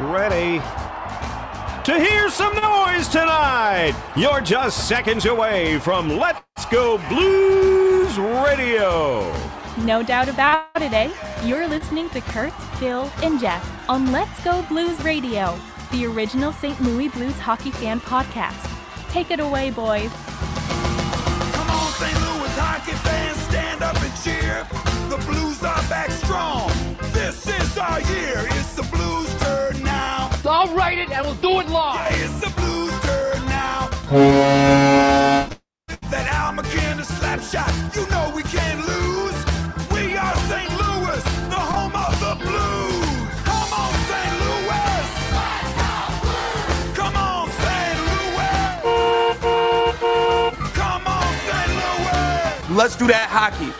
ready to hear some noise tonight. You're just seconds away from Let's Go Blues Radio. No doubt about it, eh? You're listening to Curt, Bill, and Jeff on Let's Go Blues Radio, the original St. Louis Blues hockey fan podcast. Take it away, boys. Come on, St. Louis hockey fans, stand up and cheer. The Blues are back strong. This is our year. It's the Blues' turn now. I'll write it and we'll do it live. Yeah, it's the Blues' turn now. That Al McKinnon slap shot, you know we can't lose. We are St. Louis, the home of the Blues. Come on, St. Louis. Let's go Blues. Come on, St. Louis. Come on, St. Louis. Let's do that hockey.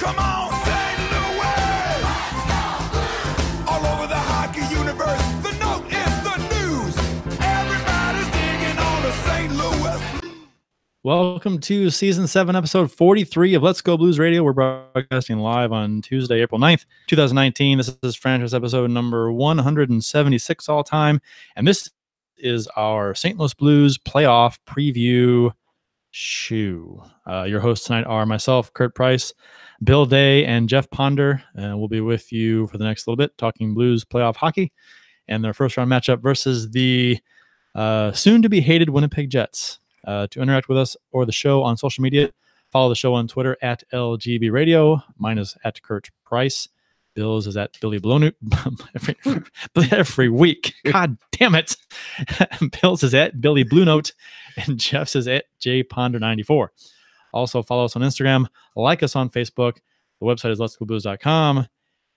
Come on, St. Louis. Let's go Blues. All over the hockey universe, the note is the news. Everybody's digging on the St. Louis Blues. Welcome to Season 7, Episode 43 of Let's Go Blues Radio. We're broadcasting live on Tuesday, April 9th, 2019. This is franchise episode number 176 all time. And this is our St. Louis Blues playoff preview shoe. Your hosts tonight are myself, Curt Price, Bill Day, and Jeff Ponder. And we'll be with you for the next little bit talking Blues playoff hockey and their first round matchup versus the soon-to-be hated Winnipeg Jets. To interact with us or the show on social media, follow the show on Twitter at LGB Radio. Mine is at Curt Price. Bill's is at Billy Blownote every week. God damn it. Bill's is at Billy Blue Note, and Jeff's is at JPonder94. Also follow us on Instagram, like us on Facebook. The website is letsgoblues.com.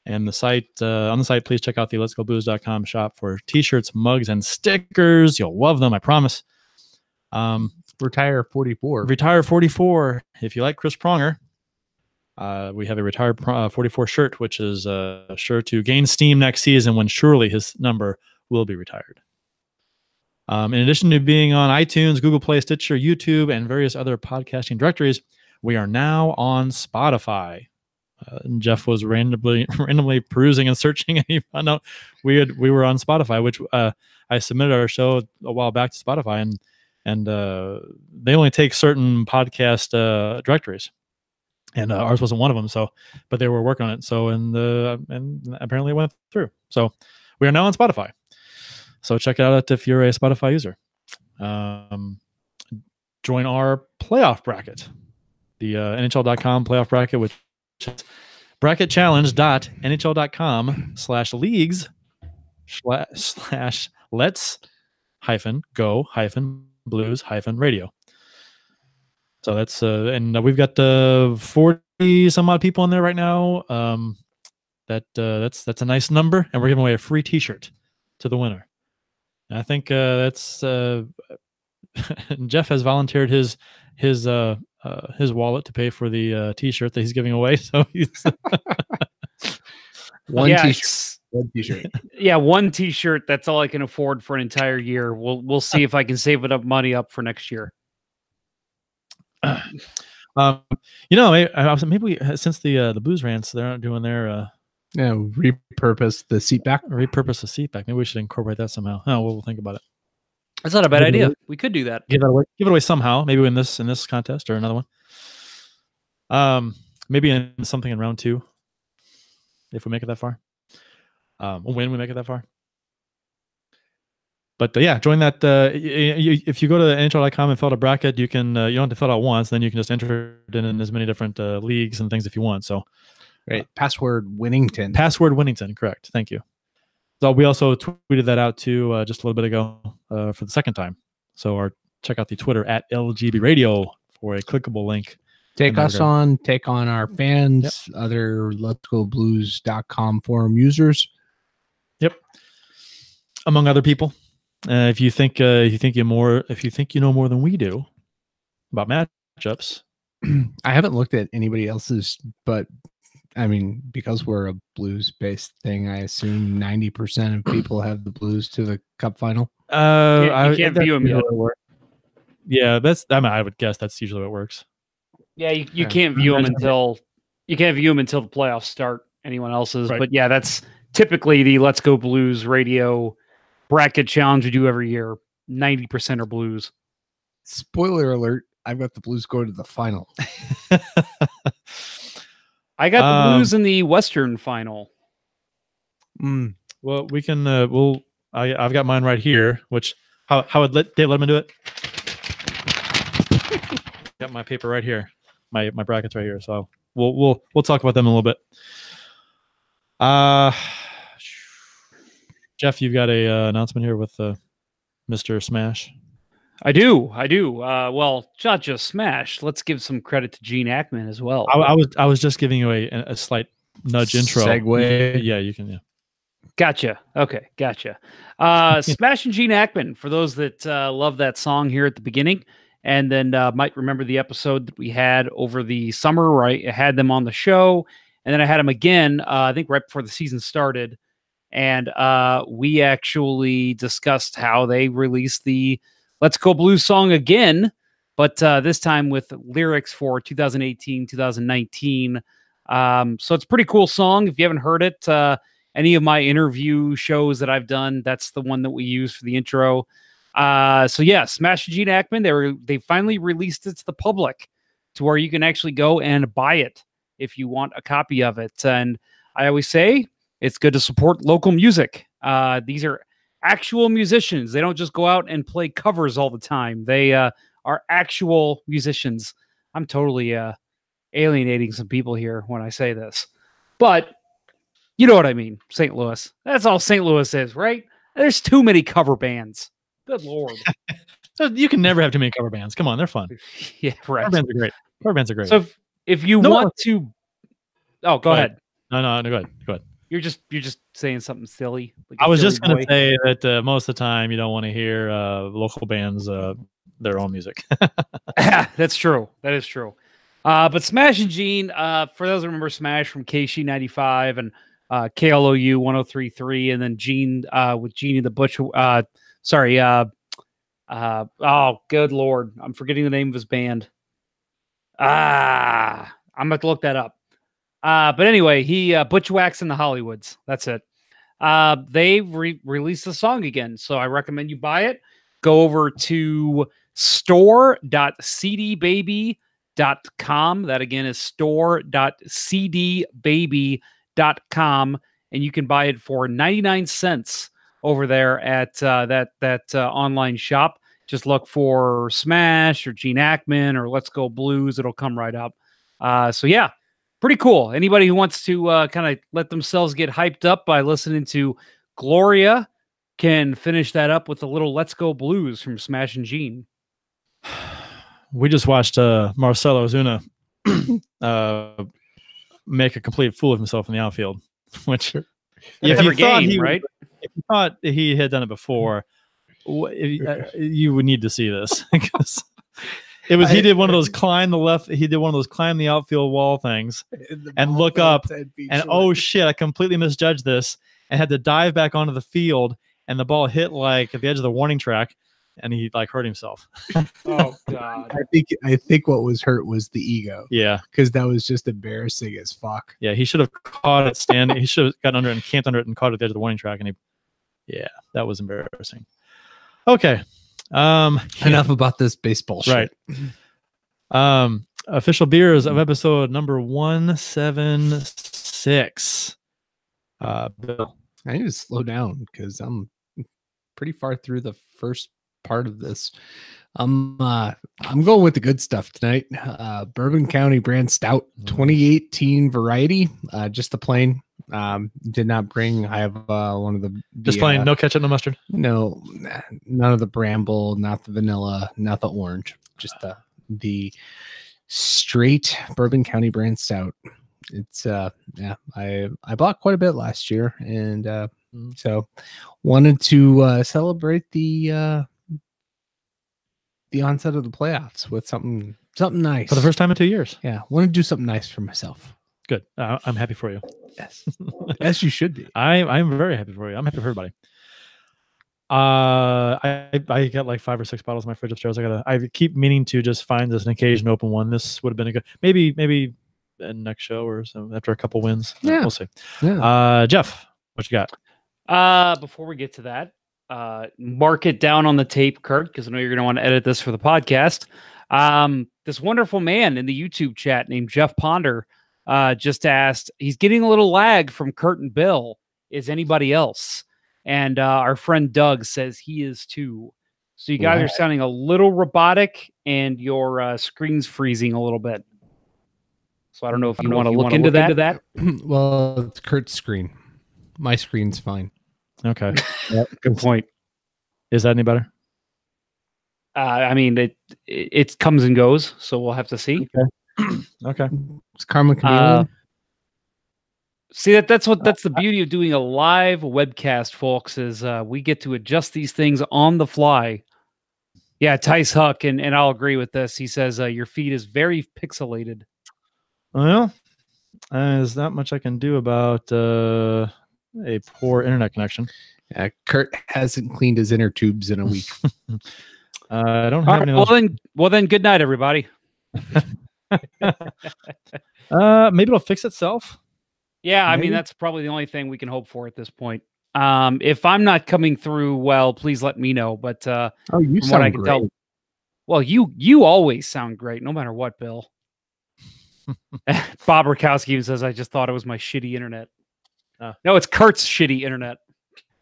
And the site on the site, please check out the letsgoblues.com shop for t-shirts, mugs, and stickers. You'll love them, I promise. Retire 44. Retire 44. If you like Chris Pronger, we have a Retire 44 shirt, which is sure to gain steam next season when surely his number will be retired. In addition to being on iTunes, Google Play, Stitcher, YouTube, and various other podcasting directories, we are now on Spotify. Jeff was randomly perusing and searching, and he found out we were on Spotify, which I submitted our show a while back to Spotify, and they only take certain podcast directories, and ours wasn't one of them. So, but they were working on it. So, and apparently it went through. So, we are now on Spotify. So check it out if you're a Spotify user. Join our playoff bracket, the NHL.com playoff bracket, which is bracketchallenge.nhl.com/leagues/let's-go-blues-radio. So that's and we've got 40 some odd people in there right now. That's a nice number, and we're giving away a free T-shirt to the winner. And I think that's Jeff has volunteered his wallet to pay for the T-shirt that he's giving away. So he's One T-shirt. Yeah, one T-shirt. That's all I can afford for an entire year. We'll see if I can save it up money up for next year. Maybe since the Blues Rants, they're not doing their repurpose the seat back. Repurpose the seat back. Maybe we should incorporate that somehow. Oh, we'll think about it. That's not a bad idea. We could do that. Give it away somehow. Maybe in this contest or another one. Maybe in something in round 2, if we make it that far. When we make it that far. But yeah, join that. If you go to NHL.com and fill out a bracket, you can. You don't have to fill it out once. Then you can just enter it in as many different leagues and things if you want. So, right. Password Winnington. Password Winnington. Correct. Thank you. So we also tweeted that out too just a little bit ago for the second time. So check out the Twitter at LGB Radio for a clickable link. Take on our fans, other letsgoblues.com forum users. Yep. Among other people. If you think you know more than we do about matchups, I haven't looked at anybody else's, but I mean, because we're a Blues-based thing, I assume 90% of people have the Blues to the Cup final. You can't view them yet. Yeah, I would guess that's usually how it works. Yeah, you can't view them until the playoffs start. Anyone else's, right. But yeah, that's typically the Let's Go Blues Radio bracket challenge we do every year. 90% are Blues. Spoiler alert, I've got the Blues going to the final. I got the Blues in the Western final. Well, we can. I've got mine right here. Which how would Dave Letterman do it? Got my paper right here. My brackets right here. So we'll talk about them in a little bit. Jeff, you've got a announcement here with Mr. Smash. I do. Well, not just Smash. Let's give some credit to Gene Ackman as well. I was just giving you a slight nudge intro. Segue. Yeah, you can. Yeah. Gotcha. Okay, gotcha. Smash and Gene Ackman, for those that love that song here at the beginning, and then might remember the episode that we had over the summer, right? I had them on the show, and then I had them again, I think right before the season started, and we actually discussed how they released the Let's Go Blues song again, but this time with lyrics for 2018, 2019. So it's a pretty cool song. If you haven't heard it, any of my interview shows that I've done, that's the one that we use for the intro. So yeah, Smash and Gene Ackman, they finally released it to the public to where you can actually go and buy it if you want a copy of it. And I always say it's good to support local music. These are actual musicians. They don't just go out and play covers all the time. They are actual musicians. I'm totally alienating some people here when I say this, but you know what I mean. St. Louis. That's all St. Louis is, right? There's too many cover bands. Good Lord. You can never have too many cover bands. Come on, they're fun. Yeah, right. Cover bands are great. So if you want to, go ahead. No, go ahead. You're just saying something silly. Like I was just going to say that most of the time you don't want to hear local bands their own music. That's true. That is true. But Smash and Gene, for those who remember Smash from KC 95 and KLOU 103.3, and then Gene with Genie the Butch. Oh, good Lord. I'm forgetting the name of his band. I'm going to look that up. But anyway, he Butchwax in the Hollywoods. That's it. They released the song again, so I recommend you buy it. Go over to store.cdbaby.com. That again is store.cdbaby.com, and you can buy it for 99 cents over there at that online shop. Just look for Smash or Gene Ackman or Let's Go Blues. It'll come right up. So yeah, pretty cool. Anybody who wants to kind of let themselves get hyped up by listening to Gloria can finish that up with a little Let's Go Blues from Smash and Gene. We just watched Marcelo Ozuna make a complete fool of himself in the outfield, which if you thought he had done it before, you would need to see this. Because he did one of those climb the outfield wall things and look up and oh shit, I completely misjudged this and had to dive back onto the field, and the ball hit like at the edge of the warning track and he like hurt himself. Oh God. I think what was hurt was the ego. Yeah. Because that was just embarrassing as fuck. Yeah, he should have caught it standing. He should have gotten under it and camped under it and caught it at the edge of the warning track, and that was embarrassing. Okay. Enough about this baseball shit. Right. Official beers of episode number 176. Bill. I need to slow down because I'm pretty far through the first part of this. I'm going with the good stuff tonight. Bourbon County Brand Stout 2018 variety. Just the plain. Did not bring. I have one of the just plain, no ketchup, no mustard. No, none of the bramble, not the vanilla, not the orange. Just the straight Bourbon County Brand Stout. It's I bought quite a bit last year, and so wanted to celebrate the onset of the playoffs with something nice For the first time in 2 years. Yeah, want to do something nice for myself. Good. I'm happy for you. Yes, as you should be. I'm very happy for you. I'm happy for everybody. I got like 5 or 6 bottles in my fridge upstairs. I keep meaning to just find this an occasion to open one. This would have been a good maybe next show or so after a couple wins. Yeah, we'll see. Yeah. Jeff, what you got? Before we get to that, mark it down on the tape, Curt, because I know you're going to want to edit this for the podcast. This wonderful man in the YouTube chat named Jeff Ponder just asked, he's getting a little lag from Curt and Bill. Is anybody else? And our friend Doug says he is too. So you guys are sounding a little robotic and your screen's freezing a little bit. So I don't know if you want to look into that. Well, it's Curt's screen. My screen's fine. Okay. Good point. Is that any better? I mean, it comes and goes, so we'll have to see. Okay. It's Karma Chameleon. See, that's the beauty of doing a live webcast, folks, is we get to adjust these things on the fly. Yeah, Tice Huck, and I'll agree with this. He says your feed is very pixelated. Well, there's not much I can do about a poor internet connection. Curt hasn't cleaned his inner tubes in a week. I don't have any. Well then, good night, everybody. Maybe it'll fix itself. Yeah, I Maybe. mean, that's probably the only thing we can hope for at this point. If I'm not coming through well, please let me know. But You from what I can tell, well, you always sound great, no matter what, Bill. Bob Rakowski even says, "I just thought it was my shitty internet." No, it's Curt's shitty internet.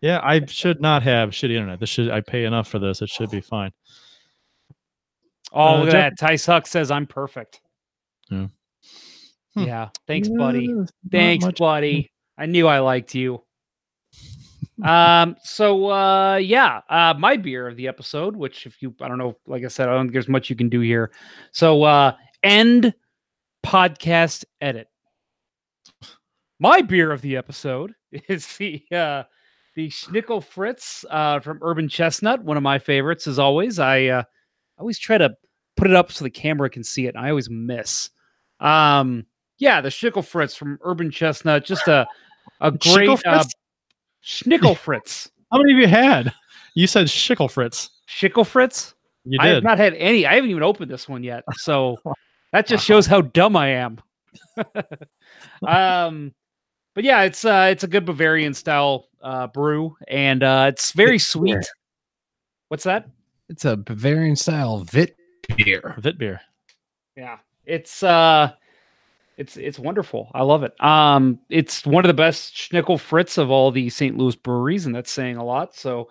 Yeah, I should not have shitty internet. I pay enough for this. It should be fine. Oh, look at that. Tice Huck says I'm perfect. Yeah. Yeah. Thanks, buddy. Thanks, buddy. I knew I liked you. My beer of the episode, which I don't know, like I said, I don't think there's much you can do here. So, end podcast edit. My beer of the episode is the Schnickel Fritz from Urban Chestnut, one of my favorites as always. I always try to put it up so the camera can see it, and I always miss. The Schnickel Fritz from Urban Chestnut, just a great Schnickel Fritz. How many of you had? You said Schnickel Fritz. Schnickel Fritz? You I did. have not had any. I haven't even opened this one yet, so that just shows how dumb I am. But yeah, it's a good Bavarian style brew, and it's very sweet. What's that? It's a Bavarian style Vit beer. Vit beer. Yeah, it's wonderful. I love it. It's one of the best Schnickel Fritz of all the St. Louis breweries, and that's saying a lot. So,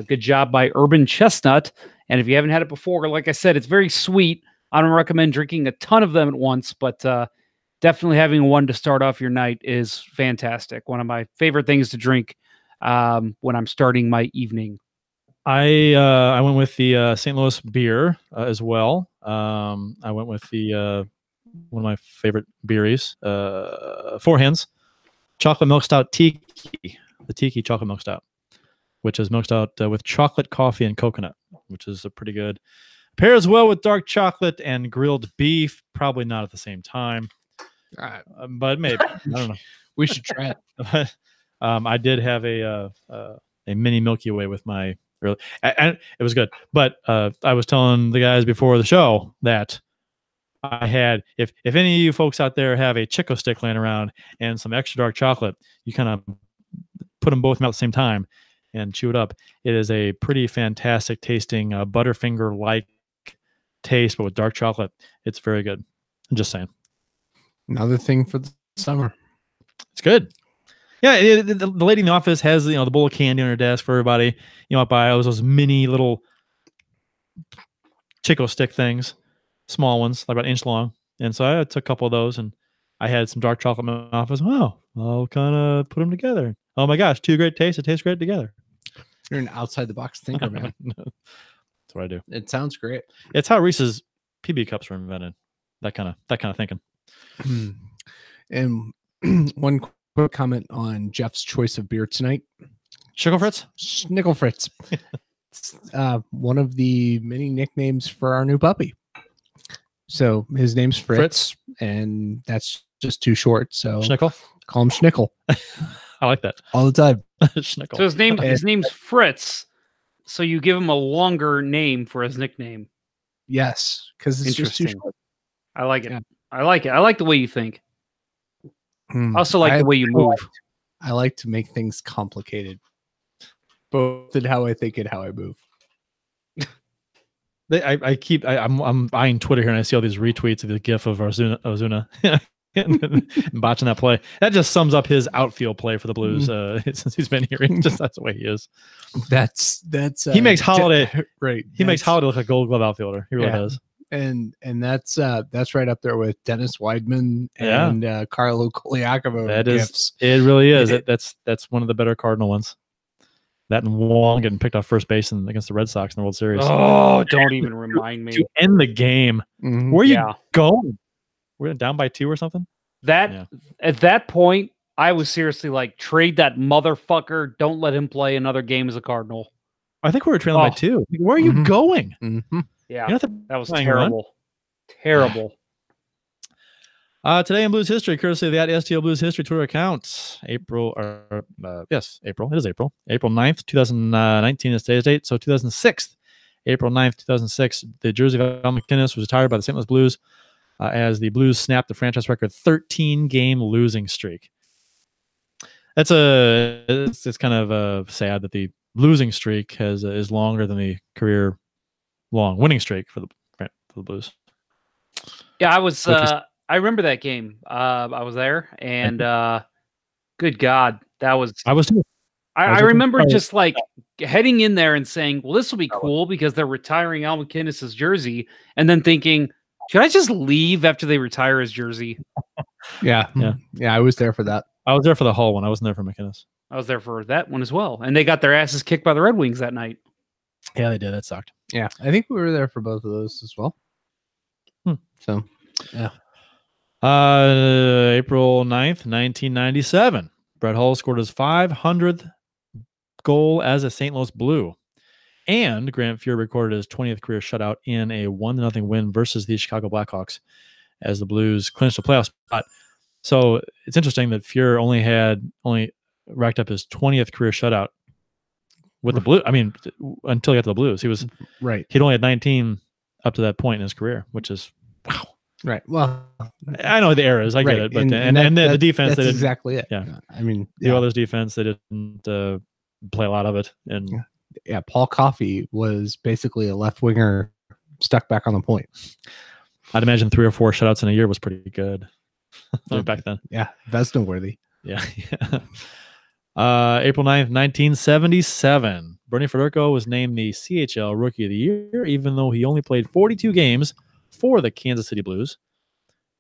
good job by Urban Chestnut. And if you haven't had it before, like I said, it's very sweet. I don't recommend drinking a ton of them at once, but definitely having one to start off your night is fantastic. One of my favorite things to drink when I'm starting my evening. I went with the St. Louis beer as well. I went with the one of my favorite beeries, Four Hands Chocolate Milk Stout Tiki, the Tiki Chocolate Milk Stout, which is milk stout with chocolate, coffee, and coconut, which is a pretty good. Pairs well with dark chocolate and grilled beef. Probably not at the same time, but maybe. I don't know. We should try it. I did have a mini Milky Way with my early, and it was good. But I was telling the guys before the show that I had, if any of you folks out there have a Chico stick laying around and some extra dark chocolate, you kind of put them both out at the same time and chew it up. It is a pretty fantastic tasting Butterfinger-like taste, but with dark chocolate. It's very good. I'm just saying. Another thing for the summer. It's good. Yeah, the lady in the office has the bowl of candy on her desk for everybody. Buy those mini little Chico stick things, small ones, like about an inch long. And so I took a couple of those, and I had some dark chocolate in my office. Oh, I'll kind of put them together. Oh my gosh, two great tastes. It tastes great together. You're an outside the box thinker, man. That's what I do. It sounds great. It's how Reese's PB cups were invented. That kind of thinking. And one quick comment on Jeff's choice of beer tonight. Schnickel Fritz? Schnickel Fritz. It's one of the many nicknames for our new puppy. So his name's Fritz, and that's just too short. So Schnickel? Call him Schnickel. I like that. All the time. Schnickel. So his name's Fritz. So you give him a longer name for his nickname. Yes, because it's just too short. I like it. Yeah. I like it. I like the way you think. I also like the way you move. I like to make things complicated. both in how I think and how I move. I'm buying Twitter here and I see all these retweets of the gif of Ozuna and botching that play. That just sums up his outfield play for the Blues since he's been here. Just that's the way he is. That's he makes Holiday right. He makes Holiday look like a Gold Glove outfielder. He really does. And that's right up there with Dennis Weidman and Carlo Koliakovo. That gifts. It really is. That's one of the better Cardinal ones. That and Wong getting picked off first base against the Red Sox in the World Series. Oh, don't even remind me. To end the game. Mhm. Where are you going? We're down by 2 or something? At that point, I was seriously like, trade that motherfucker. Don't let him play another game as a Cardinal. I think we were trailing by 2. Where are you going? Mm-hmm. Yeah, that was terrible. Terrible. Today in Blues history, courtesy of the @STL Blues History Twitter account, April. It is April. April 9th, 2019 is today's date. So 2006, April 9th, 2006, the jersey of Al MacInnis was retired by the St. Louis Blues as the Blues snapped the franchise record 13-game losing streak. It's kind of sad that the losing streak is longer than the career long winning streak for the Blues. Yeah, I remember that game. I was there, and good God, that was. I was too. I remember just like heading in there and saying, "Well, this will be cool because they're retiring Al MacInnis's jersey," and then thinking, "Should I just leave after they retire his jersey?" Yeah. I was there for that. I was there for the Hull one. I wasn't there for MacInnis. I was there for that one as well, and they got their asses kicked by the Red Wings that night. Yeah, they did. That sucked. Yeah, I think we were there for both of those as well. So, yeah. April 9th, 1997. Brett Hull scored his 500th goal as a St. Louis Blue. And Grant Fuhr recorded his 20th career shutout in a 1-0 win versus the Chicago Blackhawks as the Blues clinched a playoff spot. So it's interesting that Fuhr only racked up his 20th career shutout with the Blues. I mean, until he got to the Blues. He'd only had 19 up to that point in his career, which is wow. Right. Well, I know the errors. I get it, but the defense. That's exactly it. Yeah. I mean, the others' defense, they didn't play a lot of it. And Paul Coffey was basically a left winger stuck back on the point. I'd imagine 3 or 4 shutouts in a year was pretty good back then. Yeah, Vezina worthy. Yeah. April 9th, 1977. Bernie Federko was named the CHL Rookie of the Year, even though he only played 42 games for the Kansas City Blues.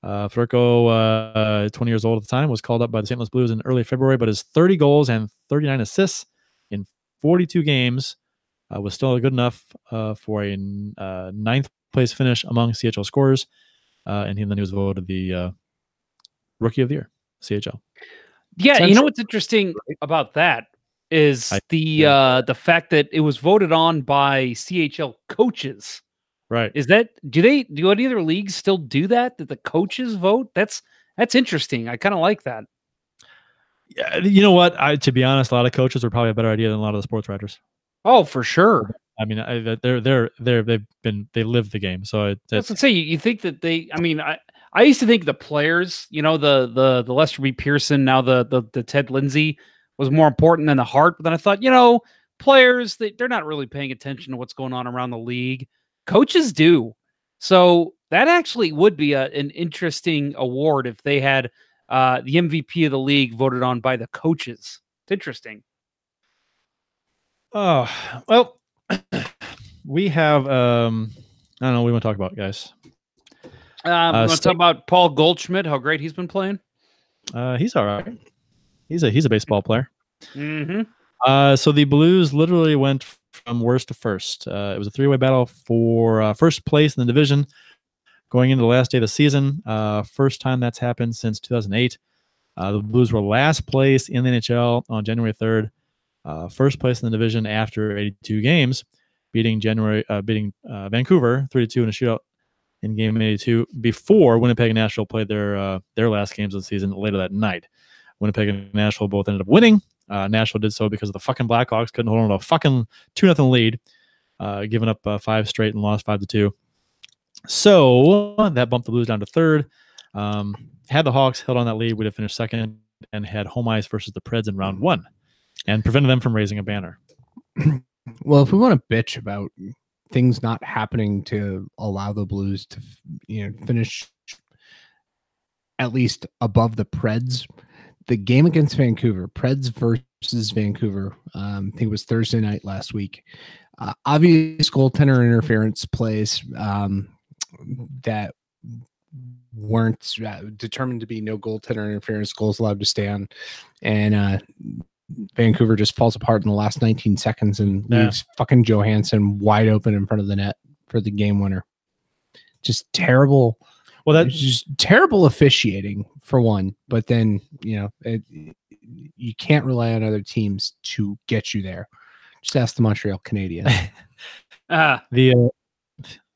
Federko, 20 years old at the time, was called up by the St. Louis Blues in early February, but his 30 goals and 39 assists in 42 games was still good enough for a 9th place finish among CHL scorers. And then he was voted the Rookie of the Year, CHL. Yeah, you know what's interesting about that is the fact that it was voted on by CHL coaches. Right. Do any other leagues still do that? That the coaches vote? That's interesting. I kind of like that. Yeah, you know what? To be honest, a lot of coaches are probably a better idea than a lot of the sports writers. Oh, for sure. I mean, they live the game. So that's what I say. You think that they? I mean, I used to think the players, the Lester B. Pearson, now the Ted Lindsay, was more important than the heart. But then I thought, players, they're not really paying attention to what's going on around the league. Coaches do. So that actually would be an interesting award if they had the MVP of the league voted on by the coaches. It's interesting. Oh, well, we have, I don't know what we want to talk about, guys. We want to talk about Paul Goldschmidt, how great he's been playing. He's all right. He's a baseball player. Mm-hmm. So the Blues literally went from worst to first. It was a 3-way battle for first place in the division going into the last day of the season. First time that's happened since 2008. The Blues were last place in the NHL on January 3rd. First place in the division after 82 games, beating Vancouver 3-2 in a shootout in game 82 before Winnipeg and Nashville played their last games of the season later that night. Winnipeg and Nashville both ended up winning. Nashville did so because of the fucking Blackhawks couldn't hold on to a fucking 2-0 lead, giving up 5 straight and lost 5-2. So that bumped the Blues down to third. Had the Hawks held on that lead, would have finished second and had home ice versus the Preds in round 1 and prevented them from raising a banner. Well, if we want to bitch about things not happening to allow the Blues to, finish at least above the Preds, the game against Vancouver, Preds versus Vancouver, I think it was Thursday night last week. Obvious goaltender interference plays that weren't determined to be no goaltender interference, goals allowed to stand, and Vancouver just falls apart in the last 19 seconds and leaves fucking Johansson wide open in front of the net for the game winner. Just terrible. Well, that's just terrible officiating for one, but then, you can't rely on other teams to get you there. Just ask the Montreal Canadiens.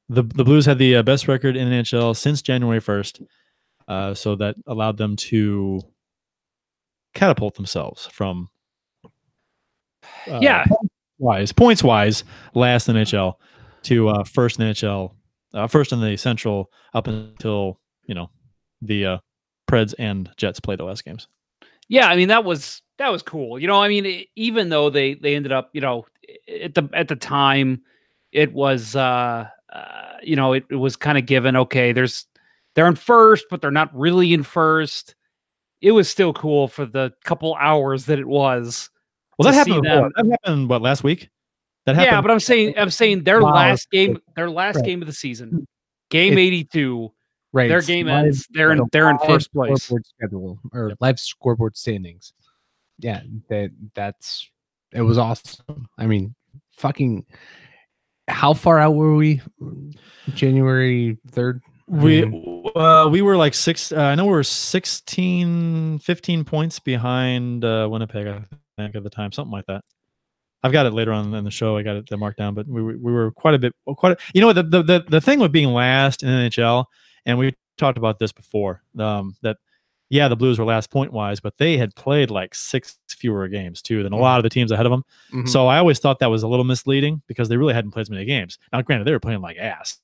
The Blues had the best record in the NHL since January 1st. So that allowed them to catapult themselves from points wise last in the NHL to first in the NHL, first in the Central up until the Preds and Jets played the last games. Yeah, I mean that was cool. Even though they ended up, at the time, it was it was kind of given. Okay, they're in first, but they're not really in first. It was still cool for the couple hours that it was. Well, that happened. That happened last week. That happened. Yeah, but I'm saying their last game of the season, game 82. Right, their game ends. They're in first place. Scoreboard schedule or live scoreboard standings. Yeah, it was awesome. I mean, fucking. How far out were we? January 3rd. We were like I know we were 16, 15 points behind Winnipeg, I think, at the time, something like that. I've got it later on in the show. I got it marked down, but we were quite a bit. The thing with being last in the NHL, and we talked about this before, that the Blues were last point wise, but they had played like 6 fewer games too than a lot of the teams ahead of them. Mm-hmm. So I always thought that was a little misleading because they really hadn't played as many games. Now, granted, they were playing like ass.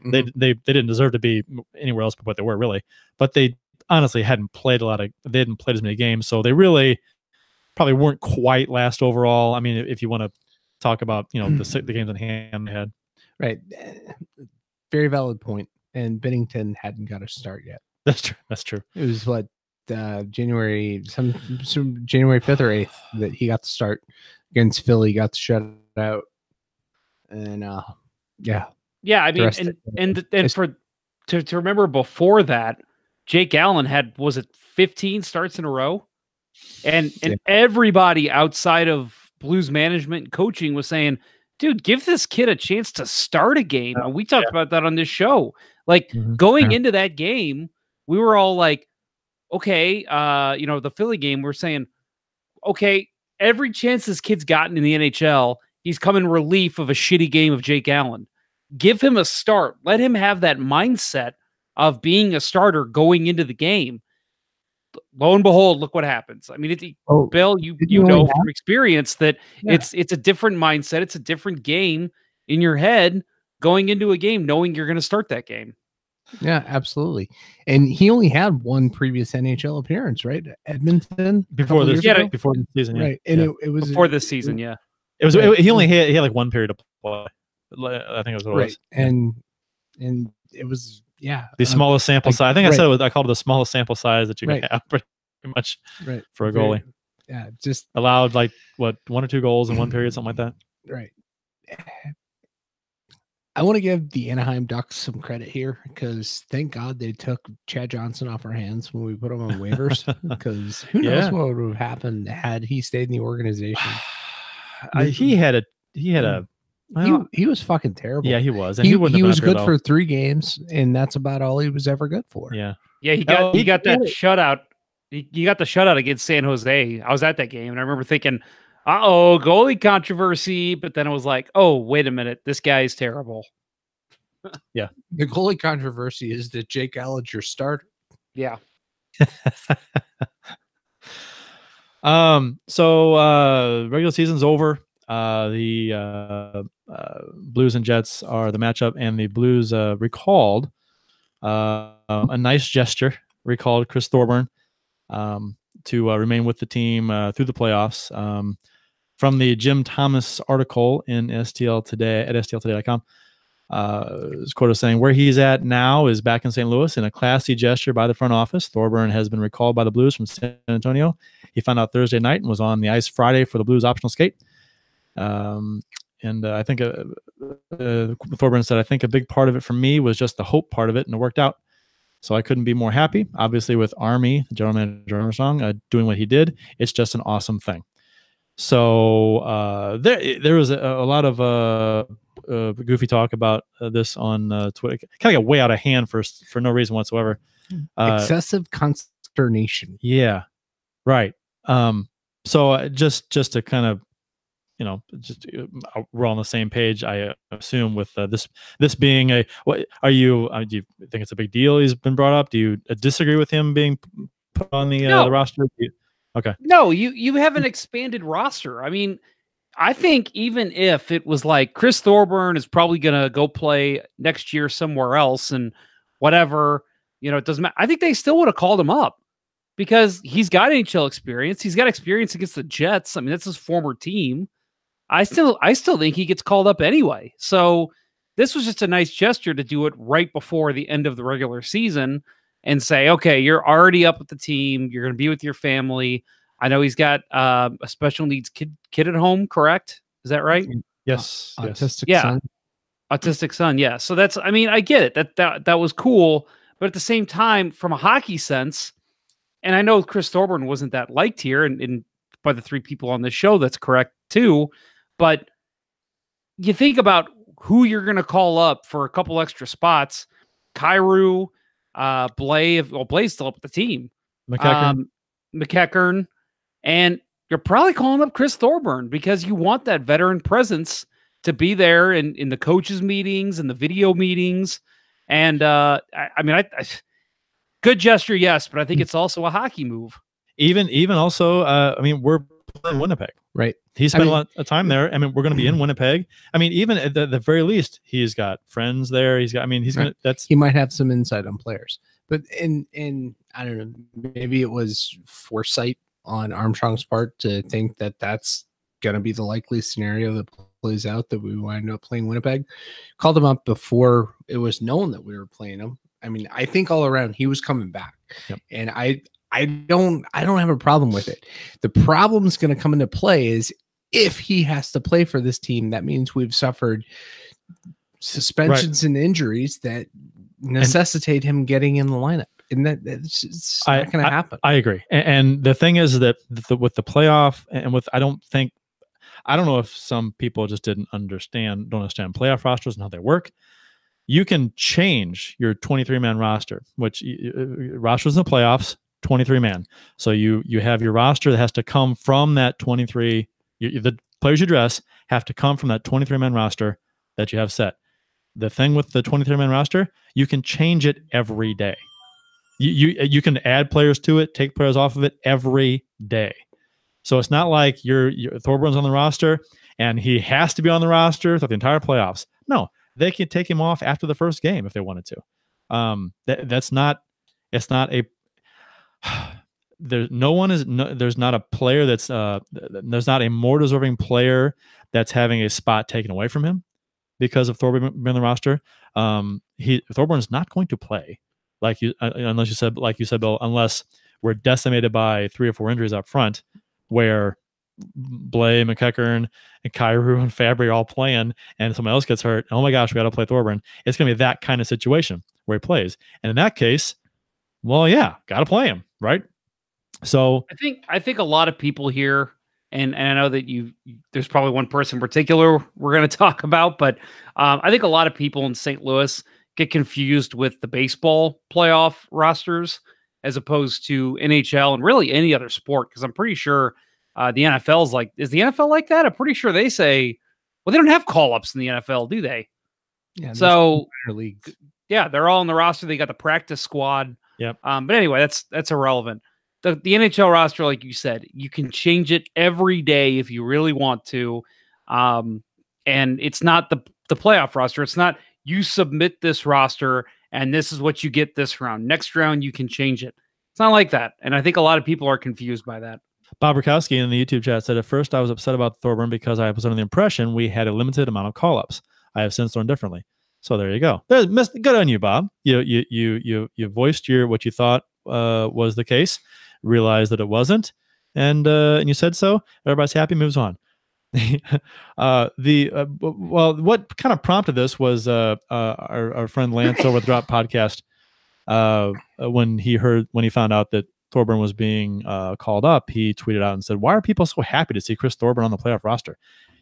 Mm-hmm. They didn't deserve to be anywhere else but what they were, really. But they honestly hadn't played as many games, so they really probably weren't quite last overall. I mean, if you want to talk about the games in hand they had, right? Very valid point. And Bennington hadn't got a start yet. That's true. It was what January 5th or 8th that he got the start against Philly, got the shutout, and I mean, and for to remember before that, Jake Allen had 15 starts in a row, and everybody outside of Blues management and coaching was saying, dude, give this kid a chance to start a game. And we talked about that on this show. Like going into that game, we were all like, okay, the Philly game, we're saying, okay, every chance this kid's gotten in the NHL, he's come in relief of a shitty game of Jake Allen. Give him a start. Let him have that mindset of being a starter going into the game. Lo and behold, look what happens. I mean, Bill, you know from experience that it's a different mindset. It's a different game in your head going into a game, knowing you're going to start that game. Yeah, absolutely. And he only had one previous NHL appearance, right? Edmonton before the season, right? And it was before this season, yeah. It was. He only had like one period of play. I think it was what right, it was. And it was the smallest sample size. I think I said I called it the smallest sample size that you can have pretty much for a goalie. Yeah, just allowed like 1 or 2 goals in one period, something like that. Right. I want to give the Anaheim Ducks some credit here because thank God they took Chad Johnson off our hands when we put him on waivers because who knows what would have happened had he stayed in the organization. He was fucking terrible. Yeah, he was. And he was good for 3 games, and that's about all he was ever good for. Yeah. Yeah, he got that shutout. He got the shutout against San Jose. I was at that game, and I remember thinking, uh-oh, goalie controversy. But then I was like, oh, wait a minute. This guy is terrible. Yeah. The goalie controversy is that Jake Allen's your starter. Yeah. So regular season's over. The Blues and Jets are the matchup, and the Blues recalled a nice gesture, recalled Chris Thorburn to remain with the team through the playoffs. from the Jim Thomas article in STL Today at stltoday.com. His quote is saying, where he's at now is back in St. Louis in a classy gesture by the front office. Thorburn has been recalled by the Blues from San Antonio. He found out Thursday night and was on the ice Friday for the Blues optional skate. And I think Thorburn said, I think a big part of it for me was just the hope part of it, and it worked out. So I couldn't be more happy. Obviously, with Army, the general manager Armstrong, doing what he did, it's just an awesome thing. So there was a lot of goofy talk about this on Twitter. Kind of got way out of hand for no reason whatsoever. Excessive consternation. Yeah, right. So just to kind of, we're all on the same page, I assume, with this being a. What do you think it's a big deal? He's been brought up. Do you disagree with him being put on the roster? Okay. No, you have an expanded roster. I mean, I think even if it was like Chris Thorburn is probably going to go play next year somewhere else and whatever, it doesn't matter. I think they still would have called him up because he's got NHL experience. He's got experience against the Jets. I mean, that's his former team. I still think he gets called up anyway. So this was just a nice gesture to do it right before the end of the regular season and say, okay, you're already up with the team. You're going to be with your family. I know he's got a special needs kid at home, correct? Is that right? Yes. Autistic son. Autistic son. Yeah. So that's, I mean, I get it. That was cool. But at the same time, from a hockey sense, and I know Chris Thorburn wasn't that liked here, and by the three people on this show, that's correct too. But you think about who you're going to call up for a couple extra spots. Kyrou, Blay's still up with the team. McEachern. And you're probably calling up Chris Thorburn because you want that veteran presence to be there in the coaches' meetings and the video meetings. And I mean, good gesture, yes, but I think it's also a hockey move. Even also, I mean, we're playing Winnipeg, right? He spent a lot of time there. I mean, we're going to be in Winnipeg. I mean, even at the very least, he's got friends there. He's got. I mean, he's right. He might have some insight on players, but in I don't know, maybe it was foresight on Armstrong's part to think that that's going to be the likely scenario that plays out, that we wind up playing Winnipeg. Called him up before it was known that we were playing him. I mean, I think all around he was coming back, and I don't have a problem with it. The problem is going to come into play is if he has to play for this team, that means we've suffered suspensions and injuries that necessitate him getting in the lineup. And it's not going to happen. I agree. And the thing is that with the playoff and with, I don't know if some people just don't understand playoff rosters and how they work. You can change your 23-man roster, which rosters in the playoffs, 23-man. So you have your roster that has to come from that 23. The players you dress have to come from that 23-man roster that you have set. The thing with the 23-man roster, you can change it every day. You can add players to it, take players off of it every day. So it's not like your Thorburns on the roster and he has to be on the roster throughout the entire playoffs. No, they can take him off after the first game if they wanted to. There's not a player there's not a more deserving player that's having a spot taken away from him because of Thorburn being on the roster. Thorburn is not going to play unless you said, Bill, unless we're decimated by 3 or 4 injuries up front, where Blay, McEachern, and Kyrou and Fabry are all playing, and someone else gets hurt. Oh my gosh, we got to play Thorburn. It's going to be that kind of situation where he plays, and in that case, well, yeah, got to play him, right? So I think a lot of people here, and I know that there's probably one person in particular we're going to talk about, but I think a lot of people in St. Louis get confused with the baseball playoff rosters as opposed to NHL and really any other sport, because I'm pretty sure the NFL's is the NFL like that? I'm pretty sure they say, well, they don't have call-ups in the NFL, do they? Yeah. So leagues. Yeah, they're all in the roster. They got the practice squad. Yep. But anyway, that's irrelevant. The NHL roster, like you said, you can change it every day if you really want to. And it's not the playoff roster. It's not you submit this roster and this is what you get this round. Next round, you can change it. It's not like that. And I think a lot of people are confused by that. Bob Rakowski in the YouTube chat said, at first I was upset about Thorburn because I was under the impression we had a limited amount of call-ups. I have since learned differently. So there you go. Good on you, Bob. You voiced what you thought was the case, realized that it wasn't, and you said so. Everybody's happy, moves on. Well, what kind of prompted this was our friend Lance over at the Drop Podcast. When he found out that Thorburn was being called up, he tweeted out and said, "Why are people so happy to see Chris Thorburn on the playoff roster?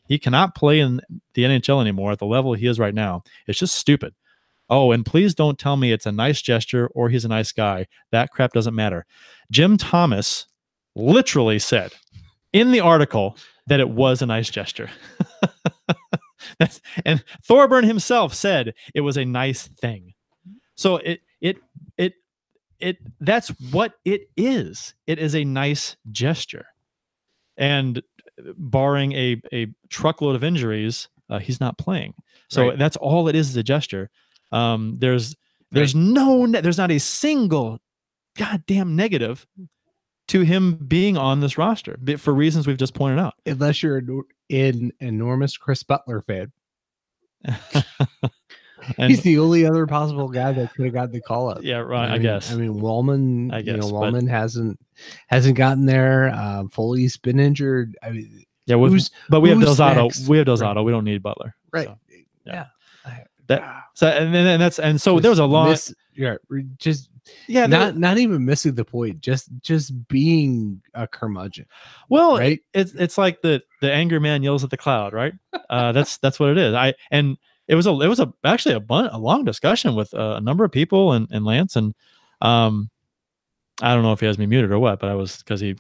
He cannot play in the NHL anymore at the level he is right now. It's just stupid. Oh, and please don't tell me it's a nice gesture or he's a nice guy. That crap doesn't matter." Jim Thomas literally said in the article that it was a nice gesture. And Thorburn himself said it was a nice thing. So that's what it is. It is a nice gesture. And barring a truckload of injuries, he's not playing. So Right. that's all it is a gesture. There's not a single goddamn negative to him being on this roster for reasons we've just pointed out. Unless you're an enormous Chris Butler fan. And He's the only other possible guy that could have got the call up. yeah, right. I guess. I mean, Wallman. I guess, Wallman hasn't gotten there. Foley's been injured. I mean, Yeah, but we have who's Delzato. next? We have Delzato. We don't need Butler. right? So, yeah. so there was a long. Not even missing the point. Just being a curmudgeon. Well, right? It's like the angry man yells at the cloud, right? That's what it is. It was actually a long discussion with a number of people and Lance, and I don't know if he has me muted or what, but I was, because he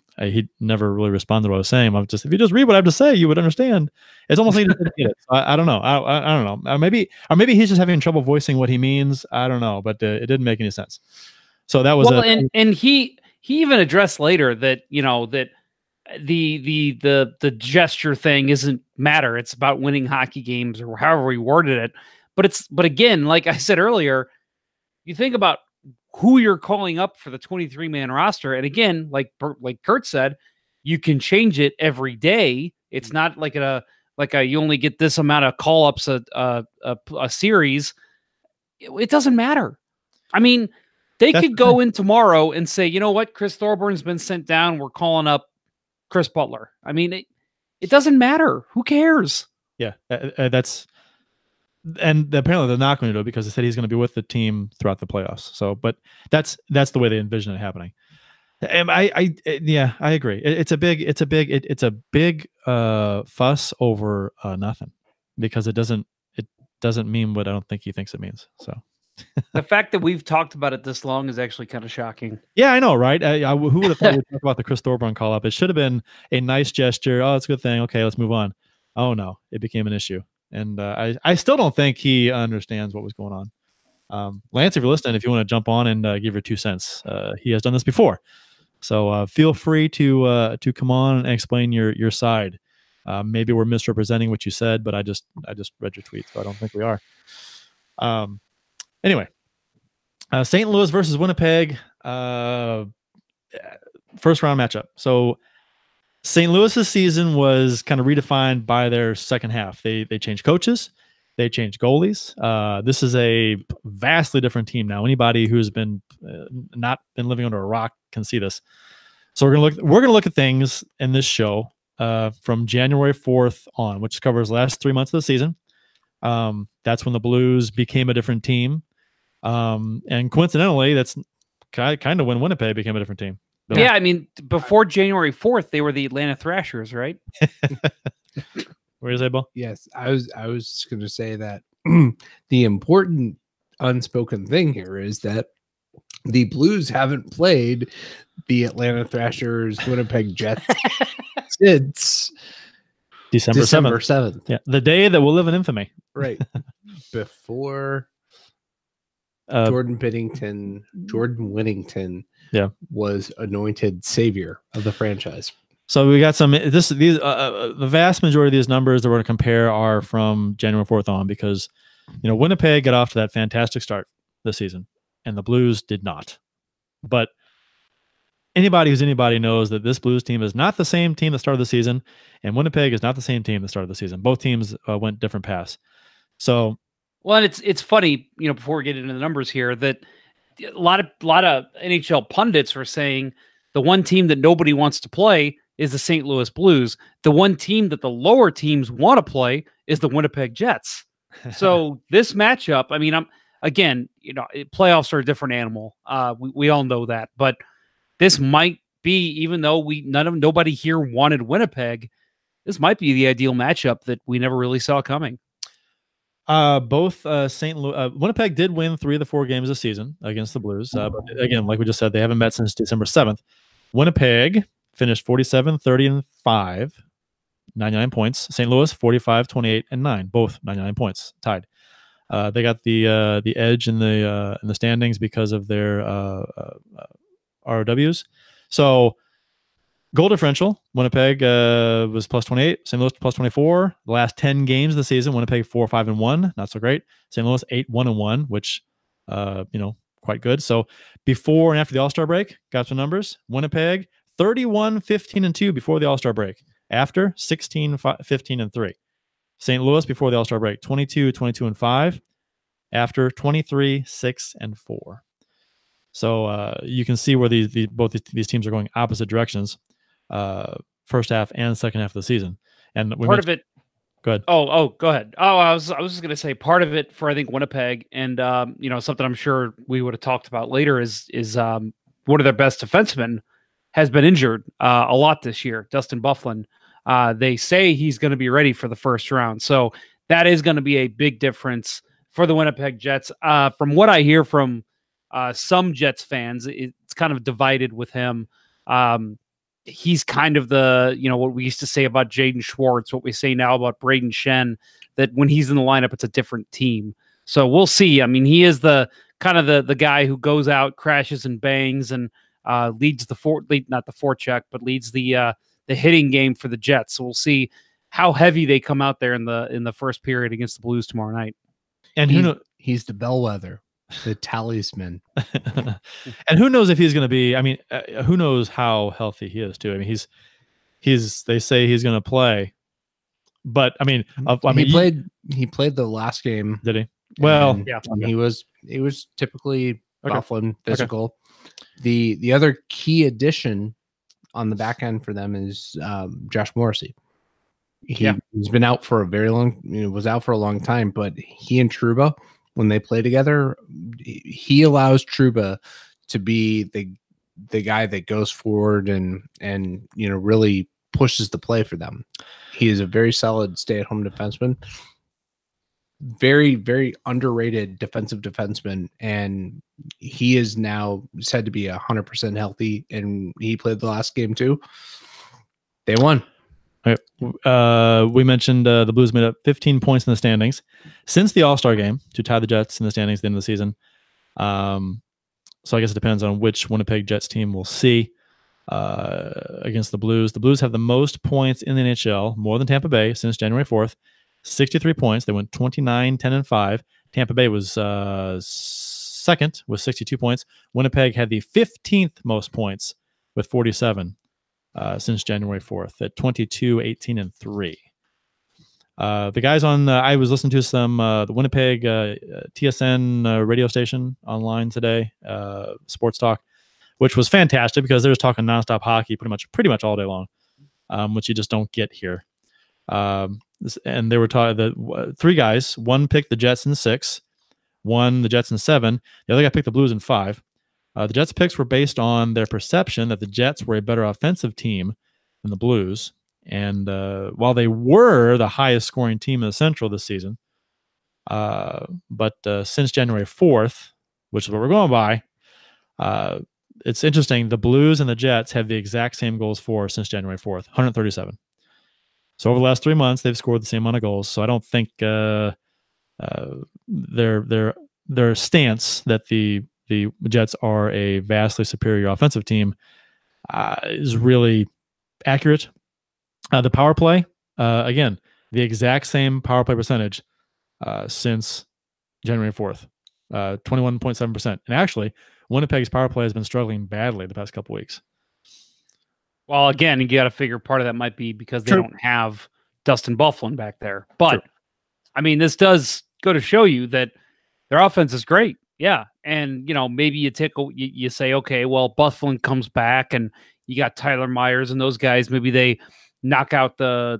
never really responded to what I was saying. I'm just, if you just read what I have to say, you would understand. It's almost like he didn't get it. I don't know. I don't know. Maybe he's just having trouble voicing what he means. I don't know, but it didn't make any sense. So that was and he even addressed later that, that the gesture thing isn't matter. It's about winning hockey games, or however we worded it. But again, like I said earlier, you think about who you're calling up for the 23-man roster. And again, like Curt said, you can change it every day. It's not like you only get this amount of call-ups a series. It doesn't matter. I mean, they could go in tomorrow and say, you know what, Chris Thorburn been sent down. We're calling up Chris Butler. I mean, it doesn't matter. Who cares? Yeah, and apparently they're not going to do it because they said he's going to be with the team throughout the playoffs. So, but that's the way they envision it happening. And I agree. It's a big fuss over nothing, because it doesn't mean what I don't think he thinks it means. So the fact that we've talked about it this long is actually kind of shocking. Yeah, I know, right? Who would have thought we'd talk about the Chris Thorburn call up? It should have been a nice gesture. Oh, that's a good thing. Okay, let's move on. Oh no, it became an issue. And I still don't think he understands what was going on. Lance, if you're listening, if you want to jump on and give your 2 cents, he has done this before. So feel free to come on and explain your side. Maybe we're misrepresenting what you said, but I just read your tweet, so I don't think we are. Anyway, St. Louis versus Winnipeg, first round matchup. So St. Louis's season was kind of redefined by their second half. They changed coaches, they changed goalies. This is a vastly different team now. Anybody who's been not been living under a rock can see this. So we're gonna look at things in this show from January 4th on, which covers the last 3 months of the season. That's when the Blues became a different team, and coincidentally, that's kind of when Winnipeg became a different team. Yeah, I mean, before January 4th, they were the Atlanta Thrashers, right? Where is that, Bill? Yes, I was just going to say that the important unspoken thing here is that the Blues haven't played the Atlanta Thrashers, Winnipeg Jets since December 7th. Yeah, the day that will live in infamy. Right. Before Jordan Whittington was anointed savior of the franchise. So we got the vast majority of these numbers that we're going to compare are from January 4th on, because Winnipeg got off to that fantastic start this season and the Blues did not. But anybody who's anybody knows that this Blues team is not the same team that started the season, and Winnipeg is not the same team that started the season. Both teams went different paths. So, well, and it's funny, before we get into the numbers here, that a lot of NHL pundits are saying the one team that nobody wants to play is the St. Louis Blues. The one team that the lower teams want to play is the Winnipeg Jets. So this matchup, I mean, playoffs are a different animal. We all know that, but this might be, even though nobody here wanted Winnipeg, this might be the ideal matchup that we never really saw coming. Both St. Louis, Winnipeg did win 3 of the 4 games this season against the Blues. But again, like we just said, they haven't met since December 7th. Winnipeg finished 47-30-5, 99 points. St. Louis 45-28-9, both 99 points, tied. They got the edge in the standings because of their ROWs. So goal differential, Winnipeg was plus 28, St. Louis plus 24. The last 10 games of the season, Winnipeg 4-5-1, not so great. St. Louis 8-1-1, which quite good. So before and after the All-Star break, got some numbers. Winnipeg 31-15-2 before the All-Star break. After 16-15-3. St. Louis before the All-Star break 22-22-5. After 23-6-4. So you can see where both these teams are going opposite directions, first half and second half of the season. And part of it. Go ahead. Oh, go ahead. Oh, I was just gonna say part of it for, I think, Winnipeg, and something I'm sure we would have talked about later is one of their best defensemen has been injured a lot this year, Dustin Byfuglien. They say he's going to be ready for the first round, so that is going to be a big difference for the Winnipeg Jets. From what I hear from some Jets fans, it's kind of divided with him. He's kind of the, what we used to say about Jaden Schwartz, what we say now about Braden Shen, that when he's in the lineup, it's a different team. So we'll see. I mean, he is the kind of the guy who goes out, crashes and bangs, and leads not the forecheck, but leads the hitting game for the Jets. So we'll see how heavy they come out there in the first period against the Blues tomorrow night. And he's the bellwether, the talisman. And who knows if he's going to be, I mean, who knows how healthy he is too. I mean, they say he's going to play, but I mean, he played the last game. Did he? Well, yeah. He was typically Byfuglien, physical. Okay. The other key addition on the back end for them is Josh Morrissey. He's been out for a very long, was out for a long time, but he and Trouba, when they play together, he allows Trouba to be the guy that goes forward and really pushes the play for them. He is a very solid stay-at-home defenseman. Very, very underrated defensive defenseman, and he is now said to be 100% healthy, and he played the last game too. They won. We mentioned the Blues made up 15 points in the standings since the All-Star game to tie the Jets in the standings at the end of the season. So I guess it depends on which Winnipeg Jets team we'll see against the Blues. The Blues have the most points in the NHL, more than Tampa Bay, since January 4th. 63 points. They went 29-10-5. Tampa Bay was second with 62 points. Winnipeg had the 15th most points with 47 since January 4th at 22-18-3. The guys on I was listening to some the Winnipeg TSN radio station online today, Sports Talk, which was fantastic because they were talking nonstop hockey pretty much all day long, which you just don't get here. And they were talking that 3 guys. One picked the Jets in 6, one the Jets in 7. The other guy picked the Blues in 5. The Jets' picks were based on their perception that the Jets were a better offensive team than the Blues. And while they were the highest scoring team in the Central this season, but since January 4th, which is what we're going by, it's interesting. The Blues and the Jets have the exact same goals for since January 4th, 137. So over the last 3 months, they've scored the same amount of goals. So I don't think their stance that the Jets are a vastly superior offensive team is really accurate. The power play, again, the exact same power play percentage since January 4th, 21.7%. And actually, Winnipeg's power play has been struggling badly the past couple weeks. Well, again, you got to figure part of that might be because they don't have Dustin Byfuglien back there. But I mean, this does go to show you that their offense is great. Yeah. And, maybe you say, okay, well, Byfuglien comes back and you got Tyler Myers and those guys. Maybe they knock out the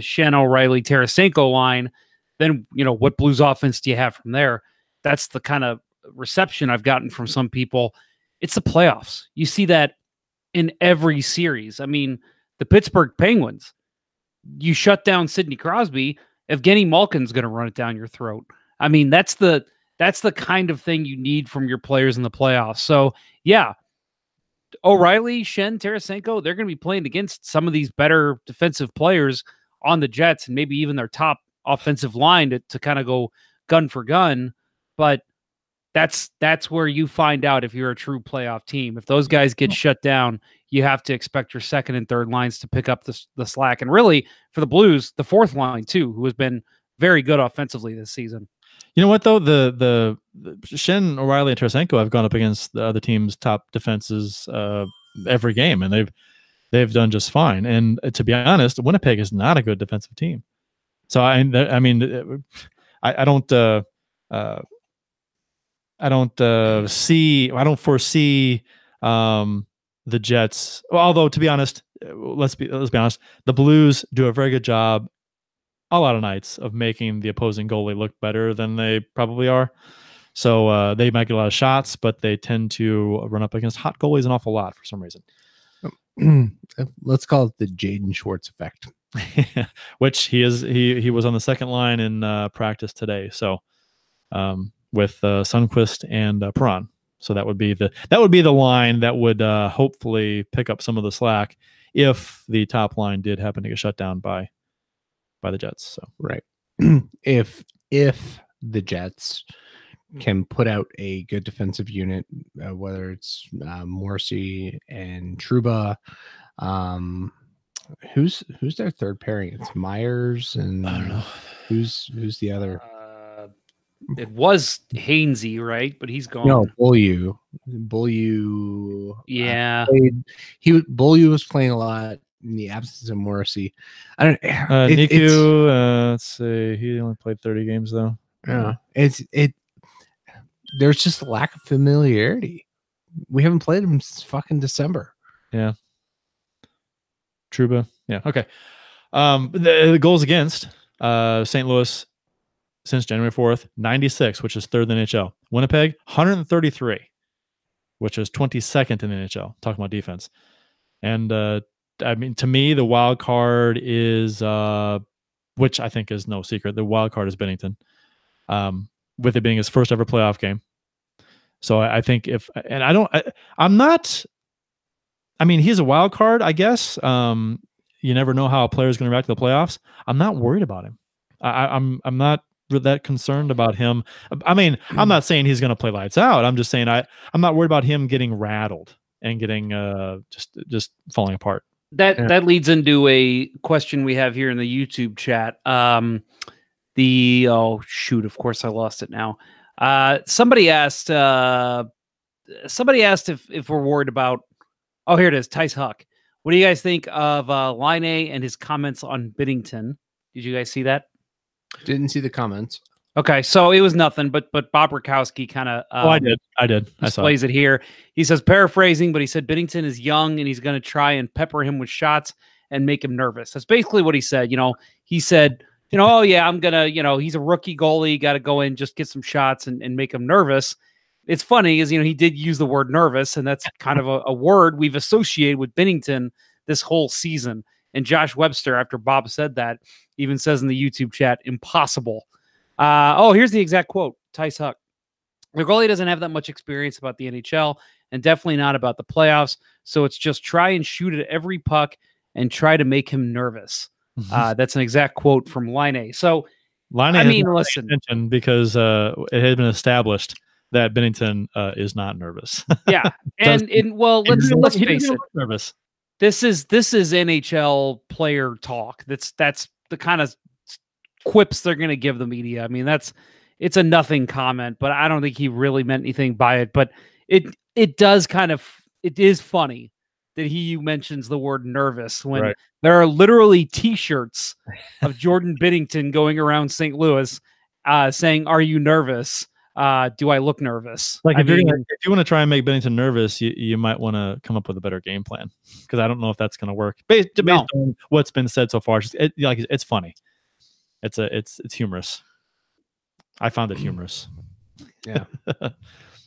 Shen, O'Reilly, Tarasenko line. Then, what Blues offense do you have from there? That's the kind of reception I've gotten from some people. It's the playoffs. You see that in every series. I mean, the Pittsburgh Penguins, you shut down Sidney Crosby, Evgeny Malkin's going to run it down your throat. I mean, that's the kind of thing you need from your players in the playoffs. So, yeah, O'Reilly, Shen, Tarasenko, they're going to be playing against some of these better defensive players on the Jets and maybe even their top offensive line to kind of go gun for gun. But that's where you find out if you're a true playoff team. If those guys get shut down, you have to expect your second and third lines to pick up the slack. And really, for the Blues, the fourth line, too, who has been very good offensively this season. You know what, though? The Shen, O'Reilly, and Tarasenko have gone up against the other team's top defenses every game, and they've done just fine. And to be honest, Winnipeg is not a good defensive team. So, I mean, I don't foresee the Jets. Although, to be honest, let's be honest, the Blues do a very good job a lot of nights of making the opposing goalie look better than they probably are. So they might get a lot of shots, but they tend to run up against hot goalies an awful lot for some reason. Let's call it the Jaden Schwartz effect. Which he was on the second line in practice today. So with Sundqvist and Perron. So that would be the line that would hopefully pick up some of the slack if the top line did happen to get shut down by the Jets. So right. If the Jets can put out a good defensive unit, whether it's Morrissey and Trouba, who's their third pairing? It's Myers and I don't know who's the other. It was Hainsey, right? But he's gone. No, Beaulieu. Yeah, Beaulieu was playing a lot in the absence of Morrissey. I don't. Niku. Let's see. He only played 30 games though. Yeah, there's just a lack of familiarity. We haven't played him since fucking December. Yeah. Trouba. Yeah. Okay. The goals against St. Louis since January 4th, 96, which is third in the NHL. Winnipeg, 133, which is 22nd in the NHL. Talking about defense. And I mean, to me, the wild card is, which I think is no secret, the wild card is Binnington, with it being his first ever playoff game. So I think he's a wild card, I guess. You never know how a player is going to react to the playoffs. I'm not worried about him. I'm not that concerned about him. I mean, I'm not saying he's going to play lights out. I'm just saying I'm not worried about him getting rattled and getting just falling apart. That leads into a question we have here in the YouTube chat. Of course I lost it now. Somebody asked if we're worried about. Oh, here it is. Tice Huck. What do you guys think of Line A and his comments on Binnington? Did you guys see that? Didn't see the comments. Okay, so it was nothing, but Bob Rakowski kind of I did. Displays it here. He says, paraphrasing, but he said Binnington is young and he's going to try and pepper him with shots and make him nervous. That's basically what he said. He said, oh yeah, I'm gonna, he's a rookie goalie, got to go in, just get some shots and make him nervous. It's funny is, he did use the word nervous, and that's kind of a word we've associated with Binnington this whole season. And Josh Webster, after Bob said that, even says in the YouTube chat, impossible. Here's the exact quote. Tice Huck. The goalie doesn't have that much experience about the NHL and definitely not about the playoffs. So it's just try and shoot at every puck and try to make him nervous. That's an exact quote from Line A. So, listen, because it had been established that Binnington is not nervous. Yeah. let's face it. Nervous. This is NHL player talk. That's the kind of quips they're going to give the media. I mean, it's a nothing comment, but I don't think he really meant anything by it. But it is funny that he mentions the word nervous when Right. there are literally T-shirts of Jordan Binnington going around St. Louis saying, "Are you nervous? Do I look nervous?" Like I if mean, you want to try and make Bennington nervous, you might want to come up with a better game plan, because I don't know if that's going to work based on what's been said so far. It's funny. It's humorous. I found it humorous. Yeah.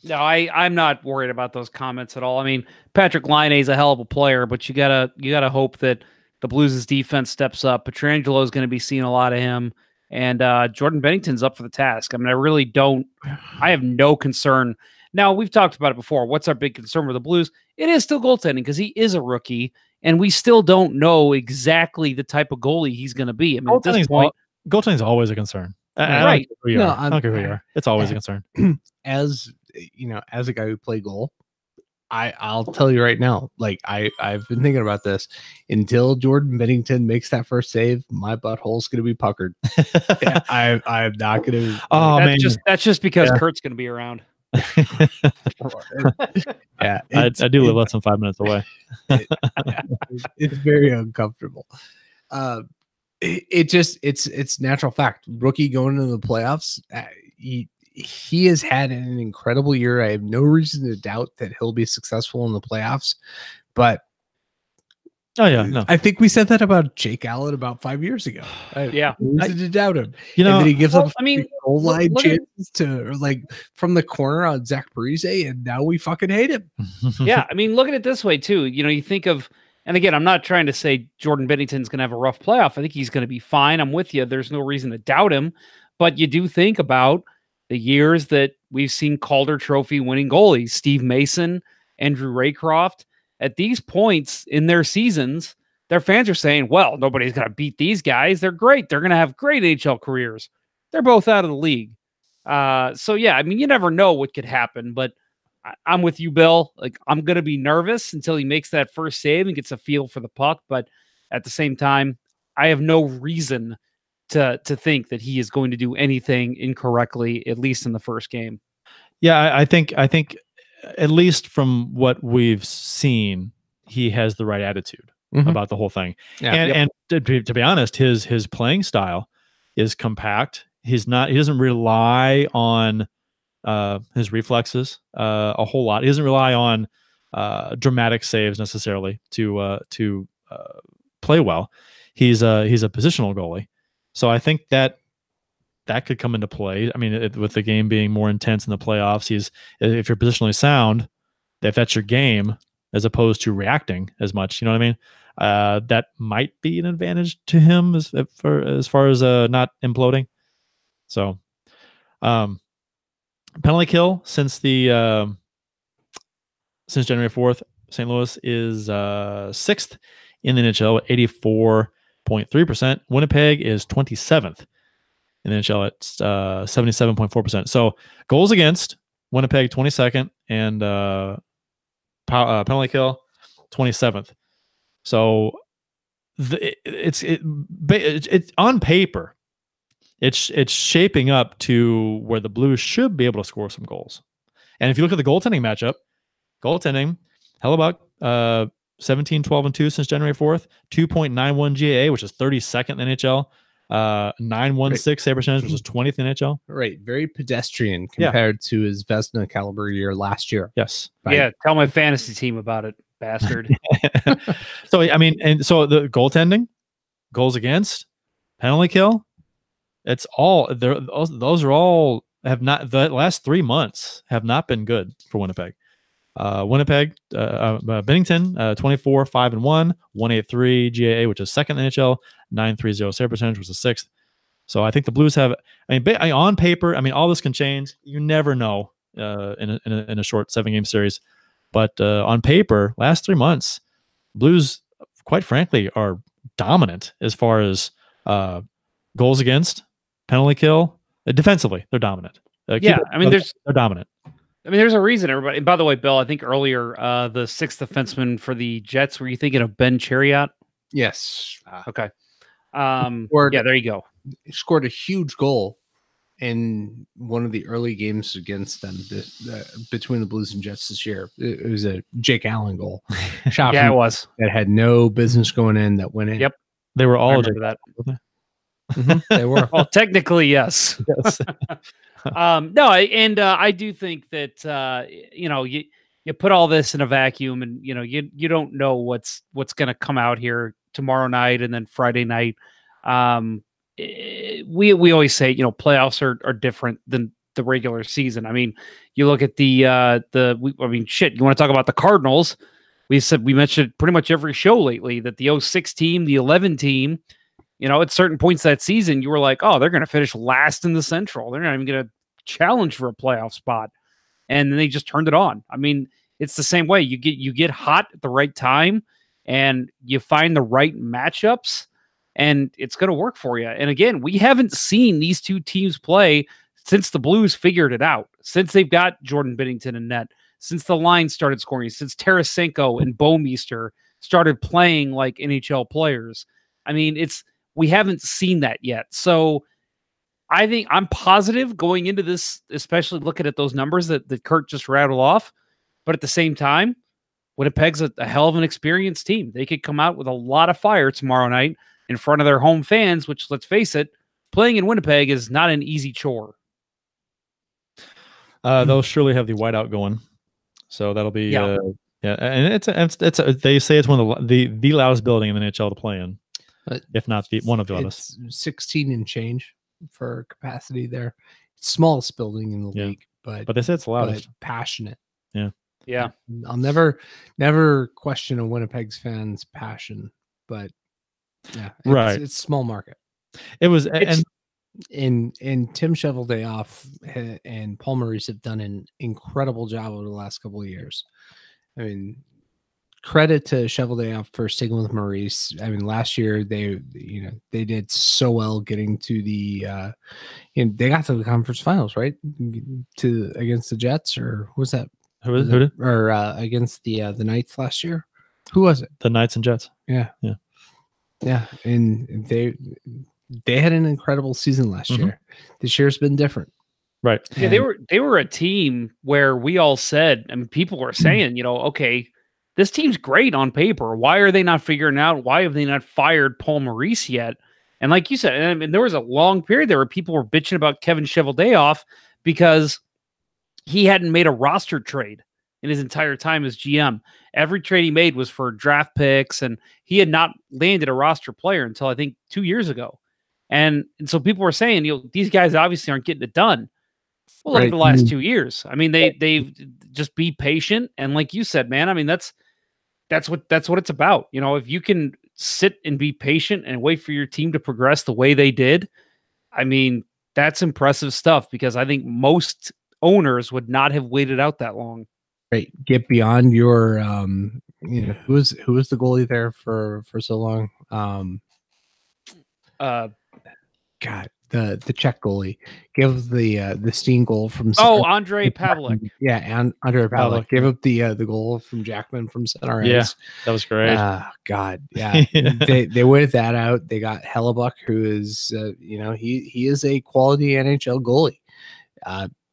No, I'm not worried about those comments at all. I mean, Patrick Laine is a hell of a player, but you gotta hope that the Blues' defense steps up. Pietrangelo is going to be seeing a lot of him, and Jordan Bennington's up for the task. I mean, I have no concern. Now, we've talked about it before. What's our big concern with the Blues? It is still goaltending, because he is a rookie, and we still don't know exactly the type of goalie he's going to be. I mean, at this point, goaltending is always a concern. Right. I don't care who you are. It's always a concern. As you know, as a guy who played goal, I'll tell you right now, like I've been thinking about this. Until Jordan Binnington makes that first save, my butthole's gonna be puckered. I'm not gonna. Oh man, that's just because Curt's gonna be around. Yeah, I do live less than 5 minutes away. It's very uncomfortable. It's natural fact. Rookie going into the playoffs, he has had an incredible year. I have no reason to doubt that he'll be successful in the playoffs. But I think we said that about Jake Allen about 5 years ago. Yeah, no reason to doubt him. You know, and then he gives up. I mean, goal line chances to like from the corner on Zach Parise, and now we fucking hate him. Yeah, I mean, look at it this way too. You know, you think of. And again, I'm not trying to say Jordan Binnington's going to have a rough playoff. I think he's going to be fine. I'm with you. There's no reason to doubt him. But you do think about the years that we've seen Calder Trophy winning goalies, Steve Mason, Andrew Raycroft. At these points in their seasons, their fans are saying, well, nobody's going to beat these guys. They're great. They're going to have great NHL careers. They're both out of the league. So, yeah, I mean, you never know what could happen. But I'm with you, Bill. Like, I'm going to be nervous until he makes that first save and gets a feel for the puck. But at the same time, I have no reason to think that he is going to do anything incorrectly, at least in the first game. Yeah, I think at least from what we've seen, he has the right attitude about the whole thing. Yeah, and to be honest, his playing style is compact. He doesn't rely on his reflexes a whole lot. He doesn't rely on dramatic saves necessarily to play well. He's a positional goalie, so I think that could come into play. I mean, with the game being more intense in the playoffs, if you're positionally sound, if that's your game, as opposed to reacting as much, you know what I mean? That might be an advantage to him as far as not imploding. So, penalty kill since January 4th, St. Louis is 6th in the NHL at 84.3%. Winnipeg is 27th in the NHL at 77.4%. So goals against, Winnipeg 22nd, and penalty kill 27th. So it's on paper, it's shaping up to where the Blues should be able to score some goals. And if you look at the goaltending matchup, Hellebuck 17-12-2 since January 4th, 2.91 GAA, which is 32nd in the NHL. 916 save percentage, which is 20th in NHL. Right, very pedestrian compared to his Vezina caliber year last year. Yes. Right? Yeah, tell my fantasy team about it, bastard. So I mean, and so the goaltending, goals against, penalty kill, it's all there. Those are all the last 3 months have not been good for Winnipeg. Winnipeg, Binnington, 24-5-1, 183 GAA, which is second in the NHL, 930 save percentage, which is sixth. So I think the Blues have. I mean, on paper, I mean, all this can change. You never know in a short 7-game series, but on paper, last 3 months, Blues, quite frankly, are dominant as far as goals against, penalty kill, defensively. They're dominant. I mean, they're dominant. I mean, there's a reason, everybody. And by the way, Bill, I think earlier the sixth defenseman for the Jets, were you thinking of Ben Chariot? Yes. Okay. Yeah, there you go. He scored a huge goal in one of the early games against them, between the Blues and Jets this year, it was a Jake Allen goal. Shot Yeah, it from- was. that had no business going in that went in. Yep. They were I all remember that. They were. Well, technically, yes. Yes. No, I do think that you put all this in a vacuum, and you don't know what's going to come out here tomorrow night and then Friday night. We always say playoffs are different than the regular season. I mean, you look at shit. You want to talk about the Cardinals? We mentioned pretty much every show lately that the 06 team, the 11 team. At certain points that season, you were like, oh, they're going to finish last in the Central. They're not even going to challenge for a playoff spot. And then they just turned it on. I mean, it's the same way. You get hot at the right time and you find the right matchups and it's going to work for you. And again, we haven't seen these two teams play since the Blues figured it out, since they've got Jordan Binnington in net, since the line started scoring, since Tarasenko and Bouwmeester started playing like NHL players. I mean, we haven't seen that yet. So I think I'm positive going into this, especially looking at those numbers that Curt just rattled off. But at the same time, Winnipeg's a hell of an experienced team. They could come out with a lot of fire tomorrow night in front of their home fans, which, let's face it, playing in Winnipeg is not an easy chore. They'll surely have the whiteout going. So that'll be, and they say it's one of the loudest building in the NHL to play in. If not one of the others. 16 and change for capacity there. Smallest building in the league, but they say it's the loudest. But passionate. Yeah. I'll never question a Winnipeg's fans' passion, but it's small market. It was and Tim Cheveldayoff and Paul Maurice have done an incredible job over the last couple of years. I mean, credit to Cheveldayoff for sticking with Maurice. I mean, last year they did so well getting to the they got to the conference finals, right? Against the Jets, or who was that? Who did? Or against the Knights last year? Who was it? The Knights and Jets. Yeah. And they had an incredible season last year. This year's been different. Right. Yeah, they were a team where we all said, I mean, people were saying, okay, this team's great on paper. Why are they not figuring out? Why have they not fired Paul Maurice yet? And like you said, I mean, there was a long period there where people were bitching about Kevin Cheveldayoff because he hadn't made a roster trade in his entire time as GM. Every trade he made was for draft picks, and he had not landed a roster player until I think 2 years ago. And so people were saying, these guys obviously aren't getting it done. Well, like the last 2 years. I mean, they've just be patient. And like you said, man, I mean, that's what it's about. If you can sit and be patient and wait for your team to progress the way they did, I mean, that's impressive stuff, because I think most owners would not have waited out that long. Right. Get beyond your who was the goalie there for so long? God, the Czech goalie gave the Steen goal from Andrei Pavlik. Yeah, and Andrei Pavlik gave up the goal from Jackman from center ice. Yeah, that was great. God, yeah. they waited that out. They got Hellebuck, who is he is a quality NHL goalie.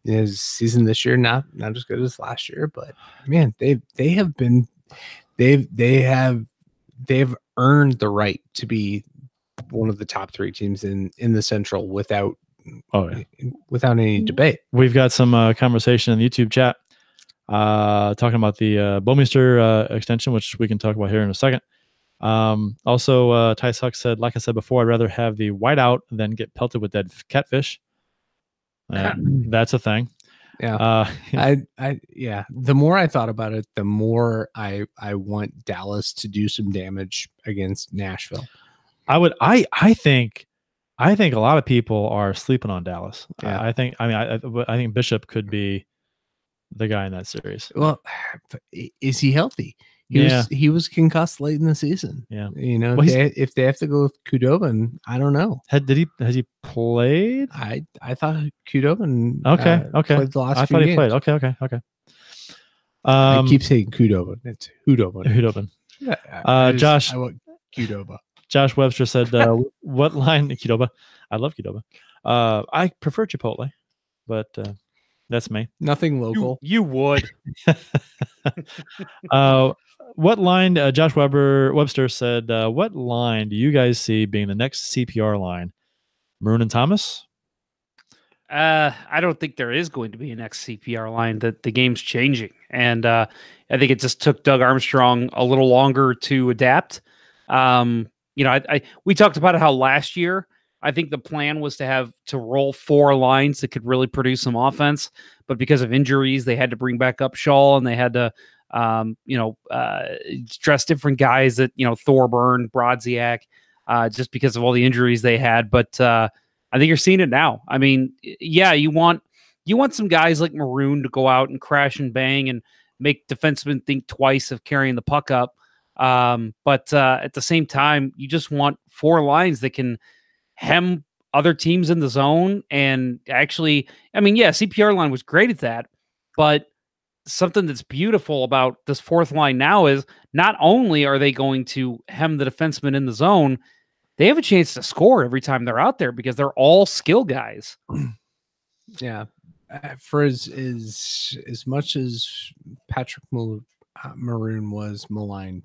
His season this year not as good as last year, but man, they've earned the right to be one of the top three teams in the Central without any debate. We've got some conversation in the YouTube chat talking about the Bouwmeester extension, which we can talk about here in a second. Also, Ty Suck said, like I said before, I'd rather have the whiteout than get pelted with dead catfish. That's a thing. Yeah. The more I thought about it, the more I want Dallas to do some damage against Nashville. I think a lot of people are sleeping on Dallas. Yeah. I think Bishop could be the guy in that series. Well, is he healthy? He was concussed late in the season. Yeah. If they have to go with Khudobin, I don't know. Has he played? I thought Khudobin played the last I few thought he games. played. Okay. I keep saying Khudobin. It's Khudobin. Josh. I want Qdoba. Josh Webster said, what line, Qdoba? I love Qdoba. I prefer Chipotle, but that's me. Nothing local. You would. What line? Josh Webster said, "What line do you guys see being the next CPR line? Maroon and Thomas?" I don't think there is going to be an ex CPR line. That the game's changing, and I think it just took Doug Armstrong a little longer to adapt. We talked about how last year I think the plan was to roll 4 lines that could really produce some offense, but because of injuries, they had to bring back up Shaw and they had to dress different guys that Thorburn, Brodziak, just because of all the injuries they had, but. I think you're seeing it now. I mean, yeah, you want some guys like Maroon to go out and crash and bang and make defensemen think twice of carrying the puck up. But at the same time, you just want 4 lines that can hem other teams in the zone. And actually, I mean, yeah, CPR line was great at that. But something that's beautiful about this 4th line now is not only are they going to hem the defenseman in the zone, they have a chance to score every time they're out there because they're all skill guys. Yeah. For as much as Patrick Maroon was maligned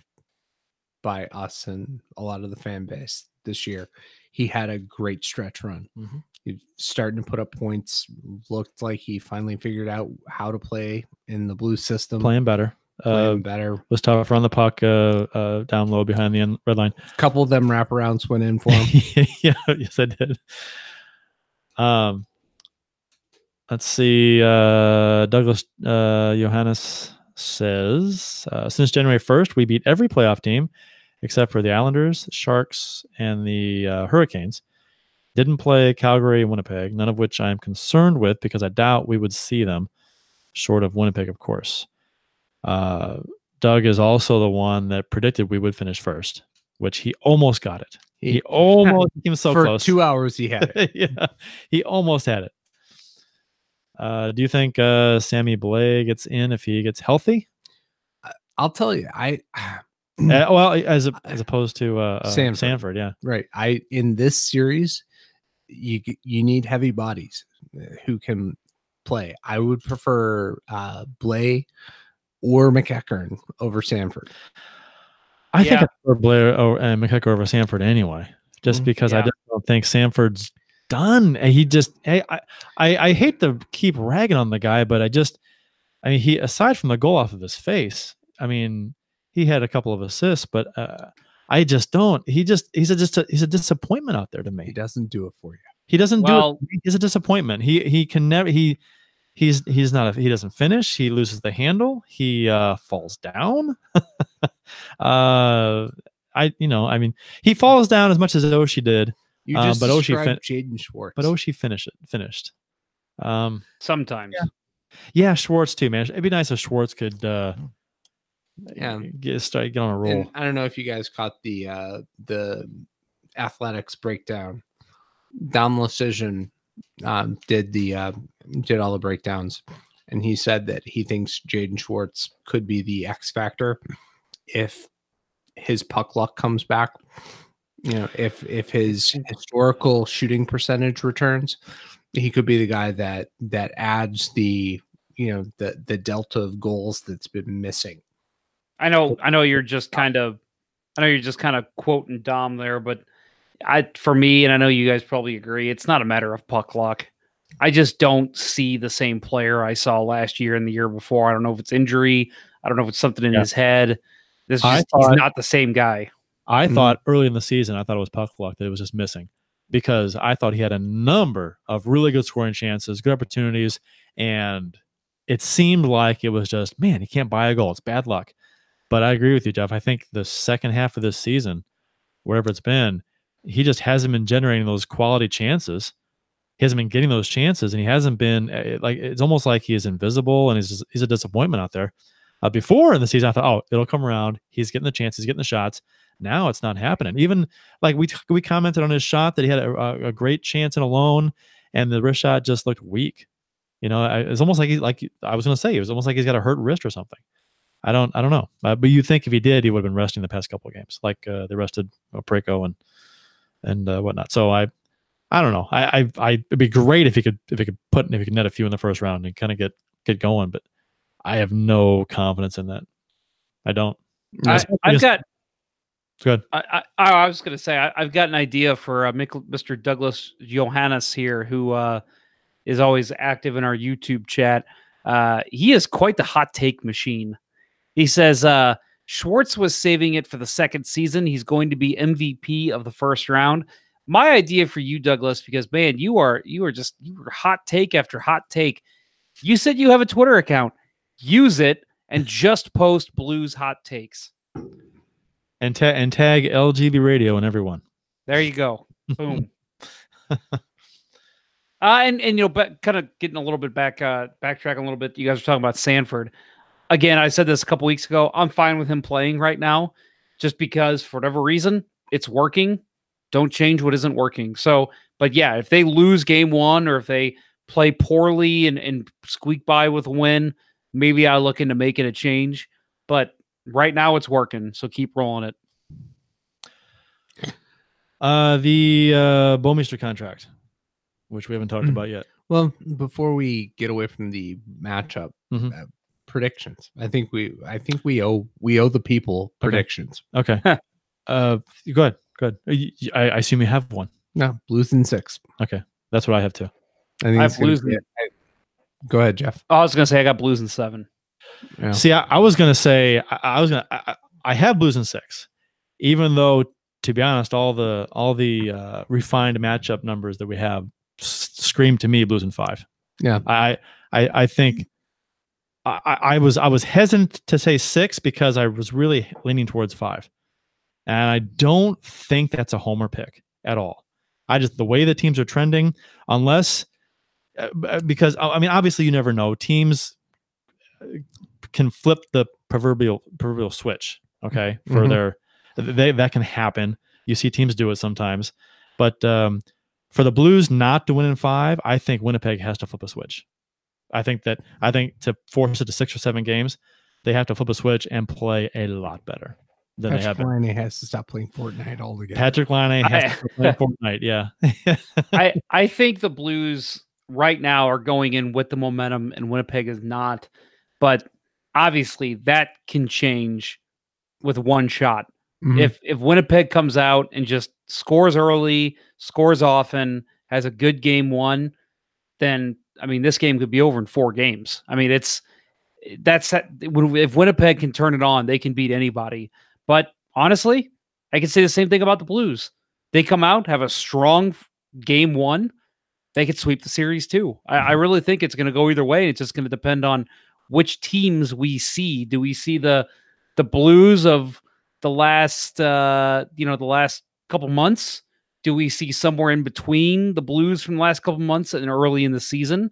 by us and a lot of the fan base this year, he had a great stretch run. Mm-hmm. He's starting to put up points. Looked like he finally figured out how to play in the blue system. Playing better. Better. Was tougher on the puck down low behind the red line. A couple of them wraparounds went in for him. Yeah, yes, I did. Let's see. Douglas Johannes says, since January 1st, we beat every playoff team except for the Islanders, Sharks, and the Hurricanes. Didn't play Calgary and Winnipeg, none of which I am concerned with because I doubt we would see them, short of Winnipeg, of course. Doug is also the one that predicted we would finish first, which he almost got it. He almost came so for close. 2 hours he had it. Yeah, he almost had it. Do you think Sammy Blais gets in if he gets healthy? I'll tell you, Well, as opposed to Sanford, yeah, right. In this series, you need heavy bodies who can play. I would prefer Blais or McEachern over Sanford. I think I prefer Blair and McEachern over Sanford anyway, just because I just don't think Sanford's done. He just, I hate to keep ragging on the guy, but he, aside from the goal off of his face, I mean, he had a couple of assists, but I just don't. He's a disappointment out there to me. He doesn't do it for you. He doesn't do it. He's a disappointment. He can never. He's not. He doesn't finish. He loses the handle. He falls down. He falls down as much as Oshie did. You just but Oshie Jaden Schwartz. But Oshie finished. Sometimes. Yeah, Schwartz too, man. It'd be nice if Schwartz could get on a roll. And I don't know if you guys caught the athletics breakdown. Dom Lecision did all the breakdowns, and he said that he thinks Jaden Schwartz could be the X factor if his puck luck comes back. If his historical shooting percentage returns, he could be the guy that adds the delta of goals that's been missing. I know you're just kind of quoting Dom there, but for me, and I know you guys probably agree, it's not a matter of puck luck. I just don't see the same player I saw last year and the year before. I don't know if it's injury. I don't know if it's something in his head. He's not the same guy. I thought early in the season, I thought it was puck luck that it was just missing, because I thought he had a number of really good scoring chances, good opportunities, and it seemed like it was just, man, he can't buy a goal. It's bad luck. But I agree with you, Jeff. I think the second half of this season, wherever it's been, he just hasn't been generating those quality chances. He hasn't been getting those chances, and he hasn't been it's almost like he is invisible, and he's a disappointment out there. Before in the season, I thought, oh, it'll come around. He's getting the chances, he's getting the shots. Now it's not happening. Even like we commented on his shot that he had a great chance in alone, and the wrist shot just looked weak. It's almost like I was going to say, it was almost like he's got a hurt wrist or something. I don't know. But you think if he did, he would have been resting the past couple of games, like they rested Preco and whatnot. So I I don't know. It'd be great if he could net a few in the first round and kind of get going, but I have no confidence in that. I don't. I've got. Good. I was going to say I've got an idea for Mr. Douglas Johannes here, who is always active in our YouTube chat. He is quite the hot take machine. He says Schwartz was saving it for the second season. He's going to be MVP of the first round. My idea for you, Douglas, because man, you were hot take after hot take. You said you have a Twitter account. Use it and just post Blues hot takes. And tag LGB Radio and everyone. There you go. Boom. And kind of getting a little bit backtracking a little bit. You guys were talking about Sanford. Again, I said this a couple weeks ago. I'm fine with him playing right now, just because for whatever reason it's working. Don't change what isn't working. So, but yeah, if they lose game one or if they play poorly and squeak by with a win, maybe I look into making a change. But right now it's working, so keep rolling it. The Bouwmeester contract, which we haven't talked about yet. Well, before we get away from the matchup, predictions. I think we owe the people predictions. Okay. Go ahead. I assume you have one. No, Blues in 6. Okay, that's what I have too. I think I have Blues. Go ahead, Jeff. I was gonna say I got Blues in 7. Yeah. See, I was gonna say I have Blues in 6, even though, to be honest, all the refined matchup numbers that we have scream to me Blues in 5. Yeah, I think I was hesitant to say 6 because I was really leaning towards 5, and I don't think that's a homer pick at all. The way the teams are trending, unless because I mean, obviously you never know. Teams can flip the proverbial switch. Okay, for that can happen. You see teams do it sometimes, but for the Blues not to win in 5, I think Winnipeg has to flip a switch. I think to force it to 6 or 7 games, they have to flip a switch and play a lot better than they have been. Patrick Laine has to stop playing Fortnite altogether. Patrick Laine has to stop playing Fortnite. Yeah. I think the Blues right now are going in with the momentum, and Winnipeg is not. But obviously, that can change with one shot. If Winnipeg comes out and just scores early, scores often, has a good game one, then I mean this game could be over in 4 games. I mean if Winnipeg can turn it on, they can beat anybody. But honestly, I can say the same thing about the Blues. They come out, have a strong game one, they could sweep the series too. I really think it's going to go either way. It's just going to depend on which teams we see. Do we see the Blues of the last couple months? Do we see somewhere in between the Blues from the last couple months and early in the season?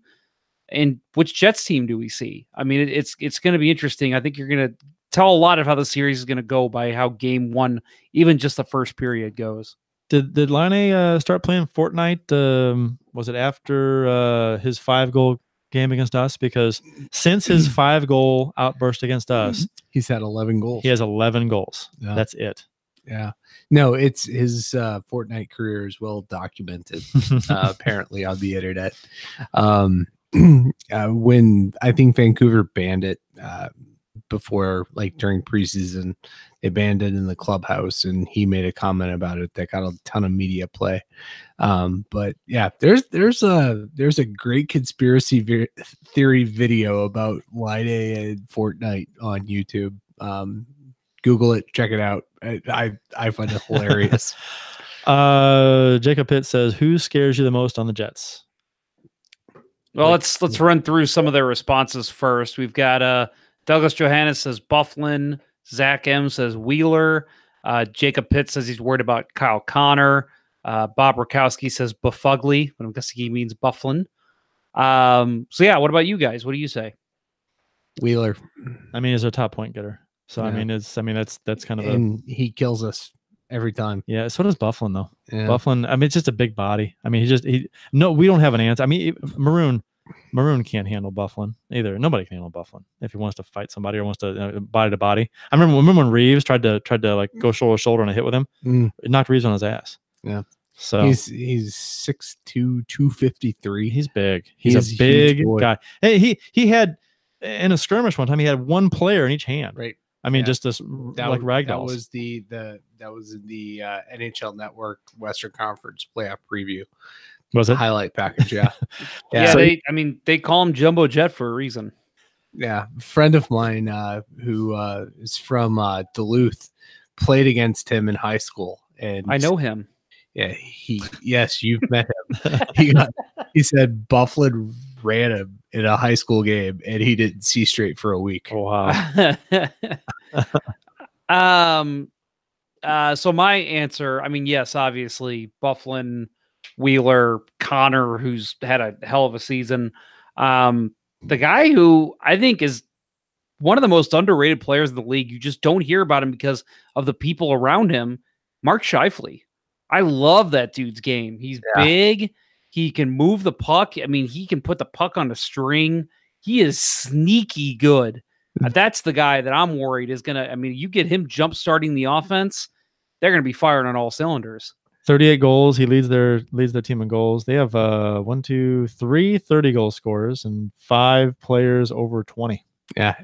And which Jets team do we see? I mean, it's going to be interesting. I think you're going to tell a lot of how the series is going to go by how game one, even just the first period, goes. Did Laine start playing Fortnite? Was it after his 5-goal game against us? Because since his 5-goal outburst against us, he's had 11 goals. He has 11 goals. Yeah. That's it. Yeah. No, it's his Fortnite career is well documented, apparently on the internet. When I think Vancouver banned it before, like during preseason, they banned it in the clubhouse, and he made a comment about it that got a ton of media play. But yeah, there's a great conspiracy theory video about Laine and Fortnite on YouTube. Google it, check it out. I find it hilarious. Jacob Pitt says, "Who scares you the most on the Jets?" Well, let's run through some of their responses first. We've got Douglas Johannes says Bufflin. Zach M says Wheeler. Jacob Pitt says he's worried about Kyle Connor. Bob Rakowski says Buffugly, but I'm guessing he means Bufflin. So yeah, what about you guys? What do you say? Wheeler. I mean, he's a top point getter. So Yeah. that's kind of And he kills us every time. Yeah, so does Bufflin though. Yeah. Bufflin, I mean, it's just a big body. I mean, we don't have an answer. I mean, Maroon can't handle Bufflin either. Nobody can handle Bufflin if he wants to fight somebody or wants to body to body. I remember when Reeves tried to like go shoulder to shoulder on a hit with him. It knocked Reeves on his ass. Yeah. So He's 6'2", 253. he's big. He's He's a a big huge boy. guy. Hey, he had in a skirmish one time. He had one player in each hand. Right. I mean, Yeah. just this like ragdolls. That was the NHL Network Western Conference playoff preview. Was it? Highlight package? Yeah. Yeah, So- they call him Jumbo Jet for a reason. Yeah, a friend of mine who is from Duluth played against him in high school, and I know him. Yeah, yes, you've met him. He said Buffalo ran him in a high school game, and he didn't see straight for a week. Oh, wow. So my answer, I mean, yes, obviously Bufflin, Wheeler, Connor, who's had a hell of a season. The guy who I think is one of the most underrated players in the league, you just don't hear about him because of the people around him, Mark Scheifele. I love that dude's game. He's big. He can move the puck. I mean, he can put the puck on a string. He is sneaky good. That's the guy that I'm worried is going to, I mean, you get him jump starting the offense, they're going to be firing on all cylinders. 38 goals. He leads their team in goals. They have 3 30-goal scorers and 5 players over 20. Yeah,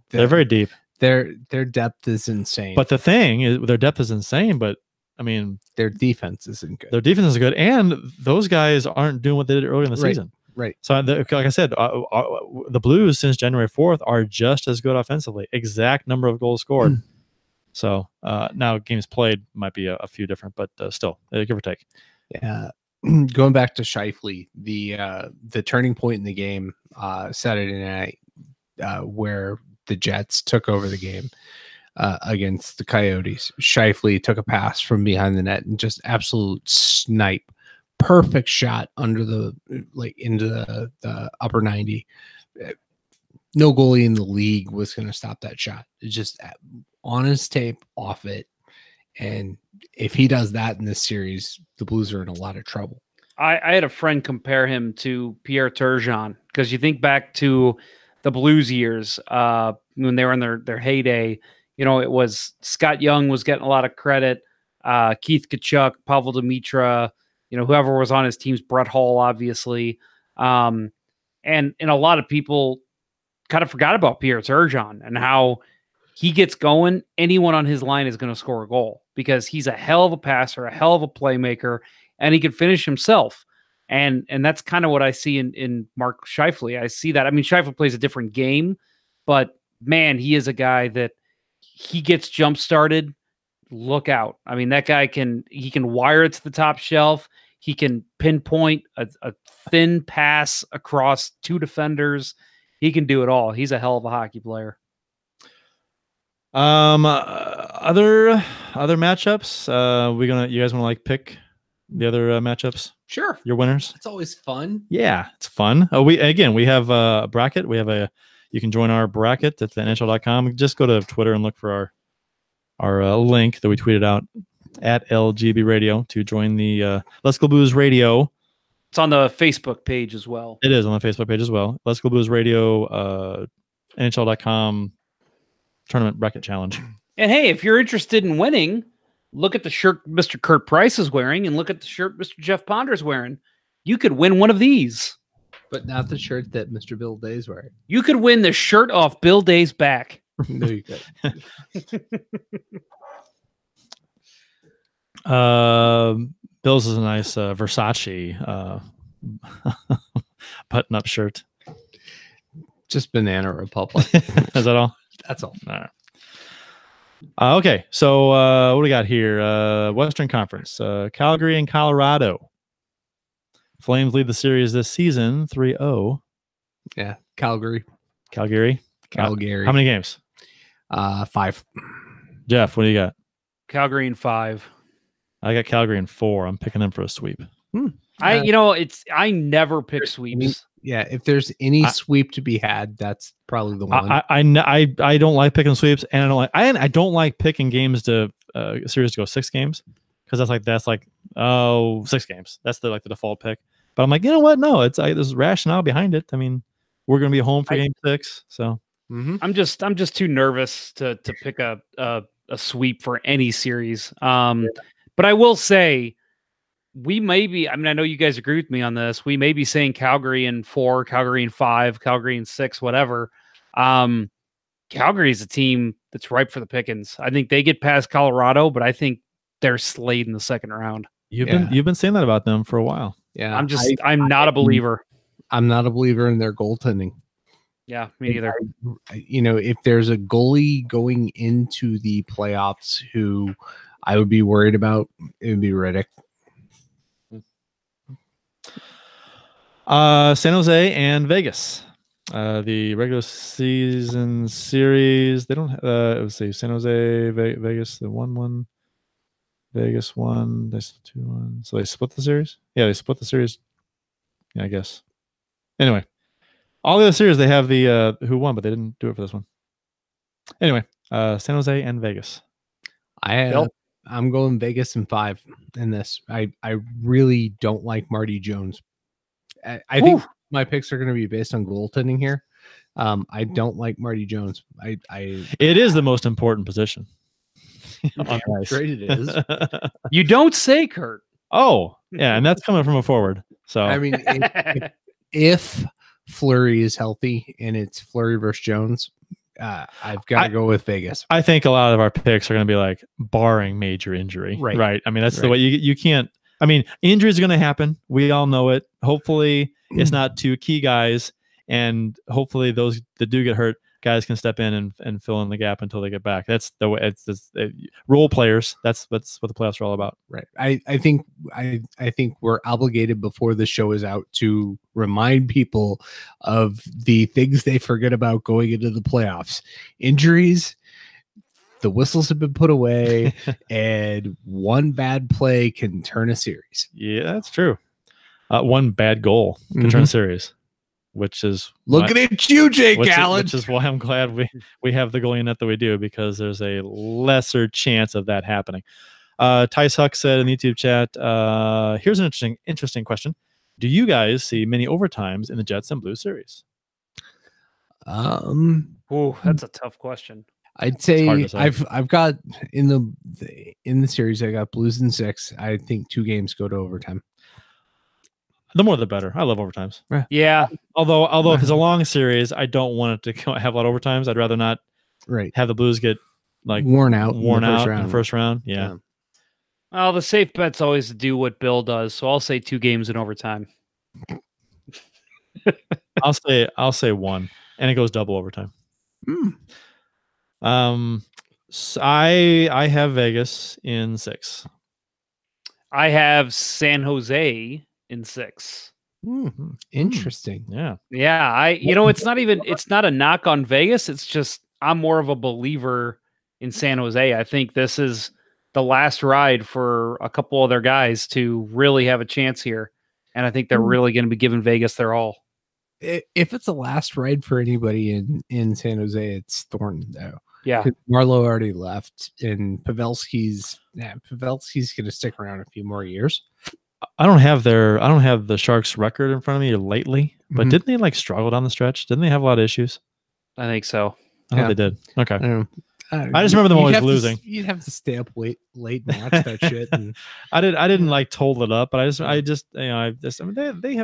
They're very deep. Their depth is insane. But the thing is, their depth is insane. But I mean, their defense isn't good. Their defense is good, and those guys aren't doing what they did earlier in the season. Right. So, like I said, the Blues since January 4th are just as good offensively. Exact number of goals scored. So now games played might be a few different, but still, give or take. Yeah. Going back to Scheifele, the turning point in the game Saturday night where the Jets took over the game against the Coyotes. Scheifele took a pass from behind the net and just absolute snipe. Perfect shot under into the upper 90. No goalie in the league was going to stop that shot. It's just on his tape, off it. And if he does that in this series, the Blues are in a lot of trouble. I had a friend compare him to Pierre Turgeon because you think back to the Blues years when they were in their heyday. You know, it was Scott Young was getting a lot of credit. Keith Tkachuk, Pavel Demitra, whoever was on his teams, Brett Hall, obviously. And a lot of people kind of forgot about Pierre Turgeon and how he gets going. Anyone on his line is going to score a goal because he's a hell of a passer, a hell of a playmaker, and he can finish himself. And that's kind of what I see in Mark Scheifele. I see that. I mean, Scheifele plays a different game, but man, he is a guy that he gets jump started. Look out. I mean, that guy he can wire it to the top shelf. He can pinpoint a thin pass across 2 defenders. He can do it all. He's a hell of a hockey player. Other matchups. You guys want to pick the other matchups? Sure. Your winners? It's always fun. Yeah, it's fun. We have a bracket. You can join our bracket at the NHL.com. Just go to Twitter and look for our link that we tweeted out at LGB Radio to join the Let's Go Blues Radio. It's on the Facebook page as well. It is on the Facebook page as well. Let's Go Blues Radio, NHL.com tournament bracket challenge. And hey, if you're interested in winning, look at the shirt Mr. Curt Price is wearing and look at the shirt Mr. Jeff Ponder's wearing. You could win one of these. But not the shirt that Mr. Bill Day's wearing. You could win the shirt off Bill Day's back. No, you could. Bill's is a nice Versace button-up shirt. Just Banana Republic. Is that all? That's all. All right. Okay, so what do we got here? Western Conference. Calgary and Colorado. Flames lead the series this season 3-0. Yeah, Calgary. How Calgary. many games? 5. Jeff, what do you got? Calgary in 5. I got Calgary in 4. I'm picking them for a sweep. I never pick sweeps. Yeah, if there's any sweep to be had, that's probably the one. I don't like picking sweeps, and I don't like picking games to series to go 6 games because that's like 6 games. That's the default pick. But I'm like, you know what? No, there's rationale behind it. I mean, we're gonna be home for game 6, so I'm just too nervous to pick a sweep for any series. But I will say, we may be, I mean, I know you guys agree with me on this. We may be saying Calgary in 4, Calgary in 5, Calgary in 6, whatever. Calgary is a team that's ripe for the pickings. I think they get past Colorado, but I think they're slayed in the second round. You've been saying that about them for a while. Yeah, I'm not a believer. I'm not a believer in their goaltending. Yeah, me neither. If there's a goalie going into the playoffs who I would be worried about, it would be Riddick. San Jose and Vegas. The regular season series, they don't let's see, San Jose, Vegas, the 1-1. Vegas won. They 2-1. So they split the series? Yeah, they split the series. Yeah, I guess. Anyway, all the other series they have the who won, but they didn't do it for this one. Anyway, San Jose and Vegas. I'm going Vegas in 5 in this. I really don't like Marty Jones. I think my picks are going to be based on goaltending here. I don't like Marty Jones. It is the most important position. Great it is. You don't say, Curt. Oh, yeah, and that's coming from a forward. So I mean, if Fleury is healthy and it's Fleury versus Jones, I've got to go with Vegas. I think a lot of our picks are going to be like barring major injury. Right. I mean, that's the way you can't. I mean, injuries are going to happen. We all know it. Hopefully, it's not 2 key guys, and hopefully those that do get hurt guys can step in and fill in the gap until they get back. That's the way. It's role players. That's what the playoffs are all about. Right. I think we're obligated before the show is out to remind people of the things they forget about going into the playoffs. Injuries. The whistles have been put away, and one bad play can turn a series. Yeah, that's true. One bad goal can turn a series, which is looking at you, Jake Allen. Which is why I'm glad we have the goalie net that we do, because there's a lesser chance of that happening. Tice Huck said in the YouTube chat, here's an interesting question. Do you guys see many overtimes in the Jets and Blues series? Oh, that's a tough question. I'd say I've got in the series, I got Blues in 6. I think 2 games go to overtime. The more the better. I love overtimes. Yeah. Although if it's a long series, I don't want it to have a lot of overtimes. I'd rather not have the Blues get like worn out in the first round. Yeah. Well, the safe bet's always to do what Bill does, so I'll say 2 games in overtime. I'll say 1, and it goes double overtime. So I have Vegas in 6. I have San Jose in 6. Interesting. Yeah. It's not a knock on Vegas. It's just, I'm more of a believer in San Jose. I think this is the last ride for a couple of their guys to really have a chance here. And I think they're really going to be giving Vegas their all. If it's the last ride for anybody in San Jose, it's Thornton, though. Yeah. Marlowe already left, and Pavelski's going to stick around a few more years. I don't have the Sharks record in front of me lately, but didn't they like struggle down the stretch? Didn't they have a lot of issues? I think so. I thought they did. Okay. I just remember them always losing. You'd have to stay up late and watch that shit. And, I didn't like total it up, but I just they have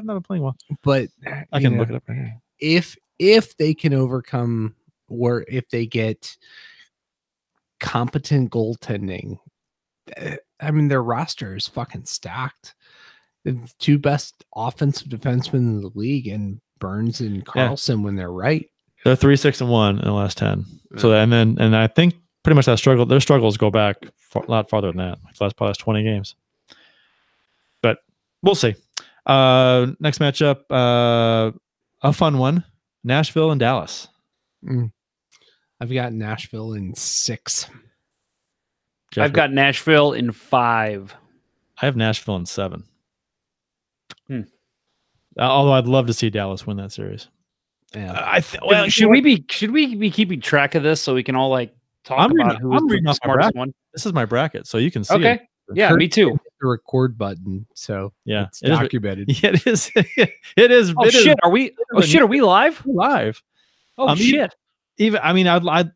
not been playing well. But I can look it up right here. If they can overcome, or if they get competent goaltending, I mean, their roster is fucking stacked. The 2 best offensive defensemen in the league, and Burns and Carlson when they're right. They're 3-6-1 in the last 10. So and I think pretty much their struggles go back a lot farther than that. Like the last 20 games. But we'll see. Next matchup, a fun one: Nashville and Dallas. I've got Nashville in 6. I've got Nashville in 5. I have Nashville in 7. Although I'd love to see Dallas win that series. Yeah. Should we be keeping track of this so we can all like talk about who is the smartest one? This is my bracket, so you can see. Okay. It. Yeah, me too. The record button, so yeah, it's documented. Yeah, it is. It is. Oh shit! Are we live? We're live. Oh shit! I'd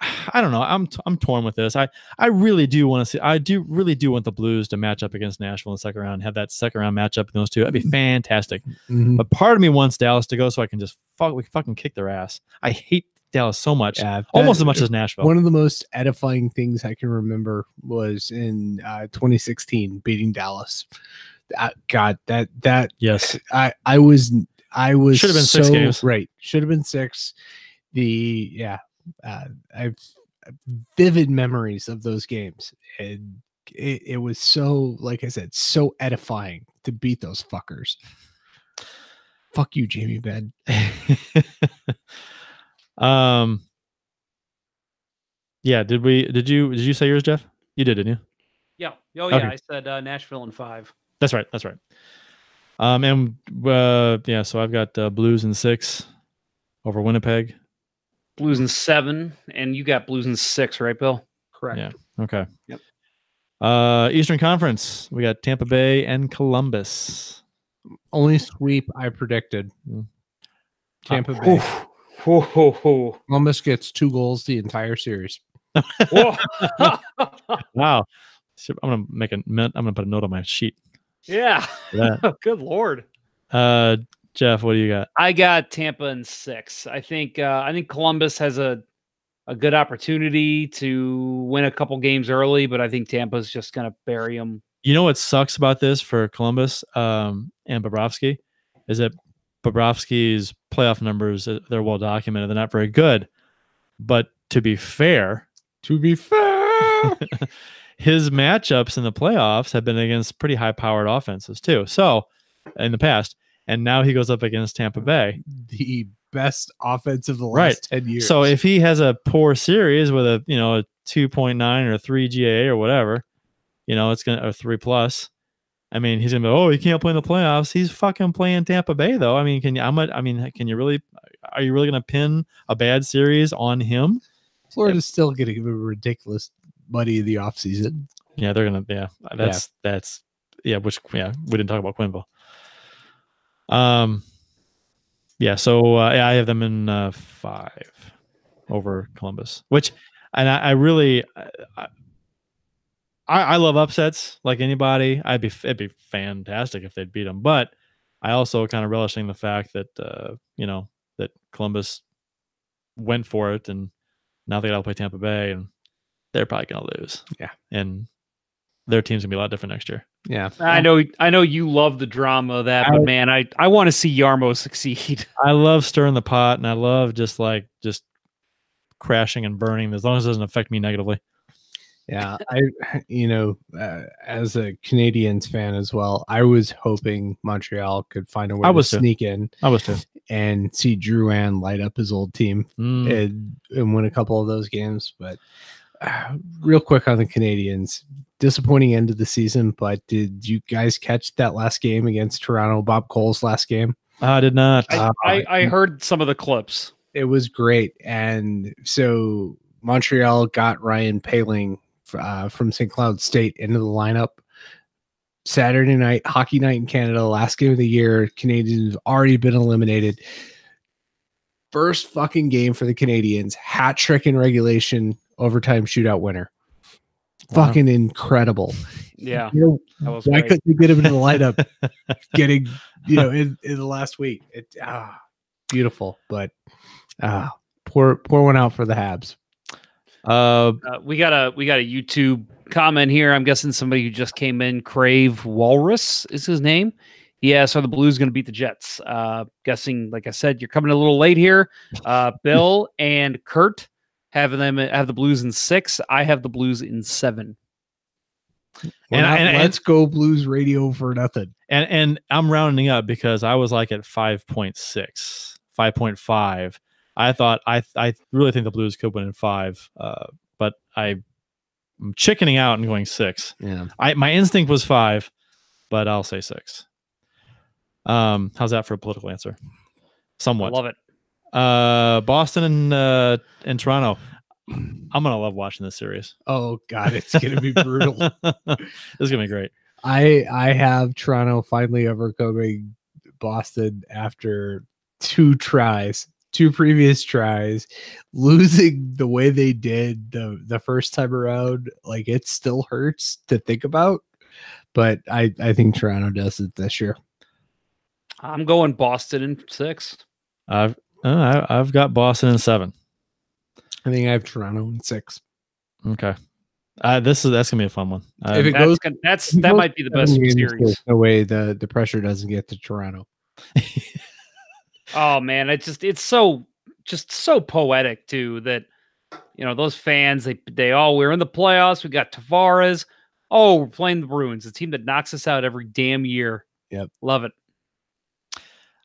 I don't know. I'm torn with this. I really do want to see. I do really do want the Blues to match up against Nashville in the second round and have that second round matchup in those two. That'd be fantastic. Mhm. But part of me wants Dallas to go so I can just fucking kick their ass. I hate Dallas so much, Yeah, almost as much as Nashville. One of the most edifying things I can remember was in 2016 beating Dallas. God, that Yes, I was should have been 6 games. Right, should have been 6. I've vivid memories of those games, and it was so, like I said, so edifying to beat those fuckers. Fuck you, Jamie Benn. Yeah. Did you say yours, Jeff? You did, didn't you? Yeah. Oh, yeah. Okay. I said Nashville in 5. That's right. Yeah. So I've got Blues in 6 over Winnipeg. Blues in 7, and you got Blues in 6, right, Bill? Correct. Yeah. Okay. Yep. Eastern Conference. We got Tampa Bay and Columbus. Only sweep I predicted. Mm. Tampa Bay. Ho, ho, ho. Columbus gets 2 goals the entire series. Whoa. Wow. I'm gonna put a note on my sheet. Yeah. For that. Good Lord. Jeff, what do you got? I got Tampa in 6. I think Columbus has a good opportunity to win a couple games early, but I think Tampa's just going to bury them. You know what sucks about this for Columbus and Bobrovsky is that Bobrovsky's playoff numbers, they're well documented. They're not very good. But to be fair, his matchups in the playoffs have been against pretty high-powered offenses too. So in the past, and now he goes up against Tampa Bay, The best offense of the last 10 years. So if he has a poor series with a 2.9 or 3 GAA or whatever, it's gonna, or 3+. I mean, he's gonna be, he can't play in the playoffs. He's fucking playing Tampa Bay though. I mean, can you really? Are you really gonna pin a bad series on him? Florida's still going to give a ridiculous money in the offseason. Yeah, they're gonna. Yeah, that's we didn't talk about Quinville. Yeah. So I have them in 5 over Columbus, which, and I really. I love upsets like anybody. It'd be fantastic if they'd beat them, but I also kind of relishing the fact that that Columbus went for it, and now they got to play Tampa Bay, and they're probably gonna lose. Yeah, and their team's gonna be a lot different next year. Yeah, I know you love the drama of that, but man, I want to see Yarmo succeed. I love stirring the pot, and I love just crashing and burning as long as it doesn't affect me negatively. Yeah, as a Canadiens fan as well, I was hoping Montreal could find a way to sneak in. I was too. And see Drouin light up his old team and win a couple of those games. But real quick on the Canadiens, disappointing end of the season. But did you guys catch that last game against Toronto? Bob Cole's last game? I did not. I heard some of the clips. It was great, and so Montreal got Ryan Poehling from St. Cloud State into the lineup. Saturday night, hockey night in Canada, last game of the year. Canadians have already been eliminated. First fucking game for the Canadians. Hat trick in regulation, overtime shootout winner. Wow. Fucking incredible. Yeah. Why couldn't they get him in the lineup getting, in the last week? Beautiful, but pour one out for the Habs. We got a YouTube comment here. I'm guessing somebody who just came in. Crave Walrus is his name. Yeah, so the Blues going to beat the Jets. Guessing, like I said, you're coming a little late here. Bill and Curt have the Blues in 6. I have the Blues in 7. And let's go Blues radio for nothing. And I'm rounding up because I was like at 5.6, 5.5. I really think the Blues could win in 5, but I'm chickening out and going 6. Yeah, my instinct was 5, but I'll say 6. How's that for a political answer? Somewhat. I love it. Boston and Toronto. I'm gonna love watching this series. Oh God, it's gonna be brutal. This is gonna be great. I have Toronto finally overcoming Boston after 2 tries 2 previous tries, losing the way they did the first time around, like it still hurts to think about. But I think Toronto does it this year. I'm going Boston in 6. I've got Boston in 7. I think I have Toronto in 6. Okay. That's gonna be a fun one. If it That might be the best series. There's no way the pressure doesn't get to Toronto. Oh man, it's so poetic too that those fans we're in the playoffs. We got Tavares. Oh, we're playing the Bruins, a team that knocks us out every damn year. Yep, love it.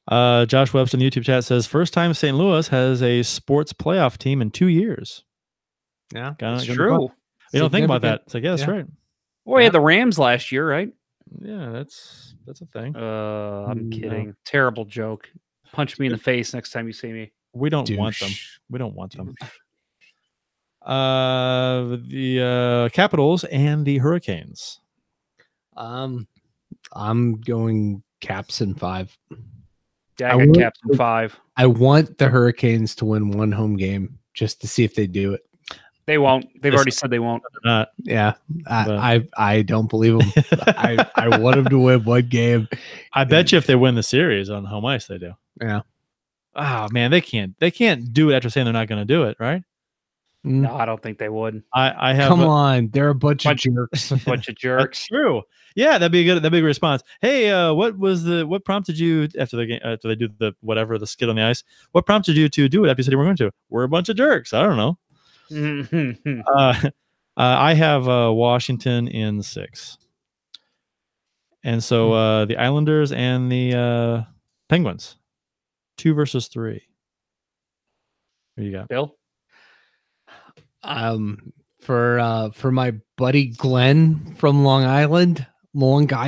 Josh Webster in the YouTube chat says first time St. Louis has a sports playoff team in 2 years. Yeah, that's true. You don't think about that. It's like, yeah, that's right. Well, we had the Rams last year, right? Yeah, that's a thing. I'm kidding. Terrible joke. Punch me in the face next time you see me. We don't want them. We don't want them. The Capitals and the Hurricanes. I'm going Caps in 5. Yeah, I got Caps in 5. I want the Hurricanes to win 1 home game just to see if they do it. They won't. They've already said they won't. Yeah, I don't believe them. I want them to win 1 game. I bet you if they win the series on home ice, they do. Yeah. Oh man, they can't do it after saying they're not going to do it, right? No, I don't think they would. I have. Come on, they're a bunch of jerks. Bunch of jerks. That's true. Yeah, that'd be good. That'd be a good response. Hey, what prompted you after the game, after they do the skid on the ice? What prompted you to do it after you said you were going to? We're a bunch of jerks. I don't know. I have Washington in 6, and so the Islanders and the Penguins, 2 versus 3. Who you got, Bill? For my buddy Glenn from Long Island. I've got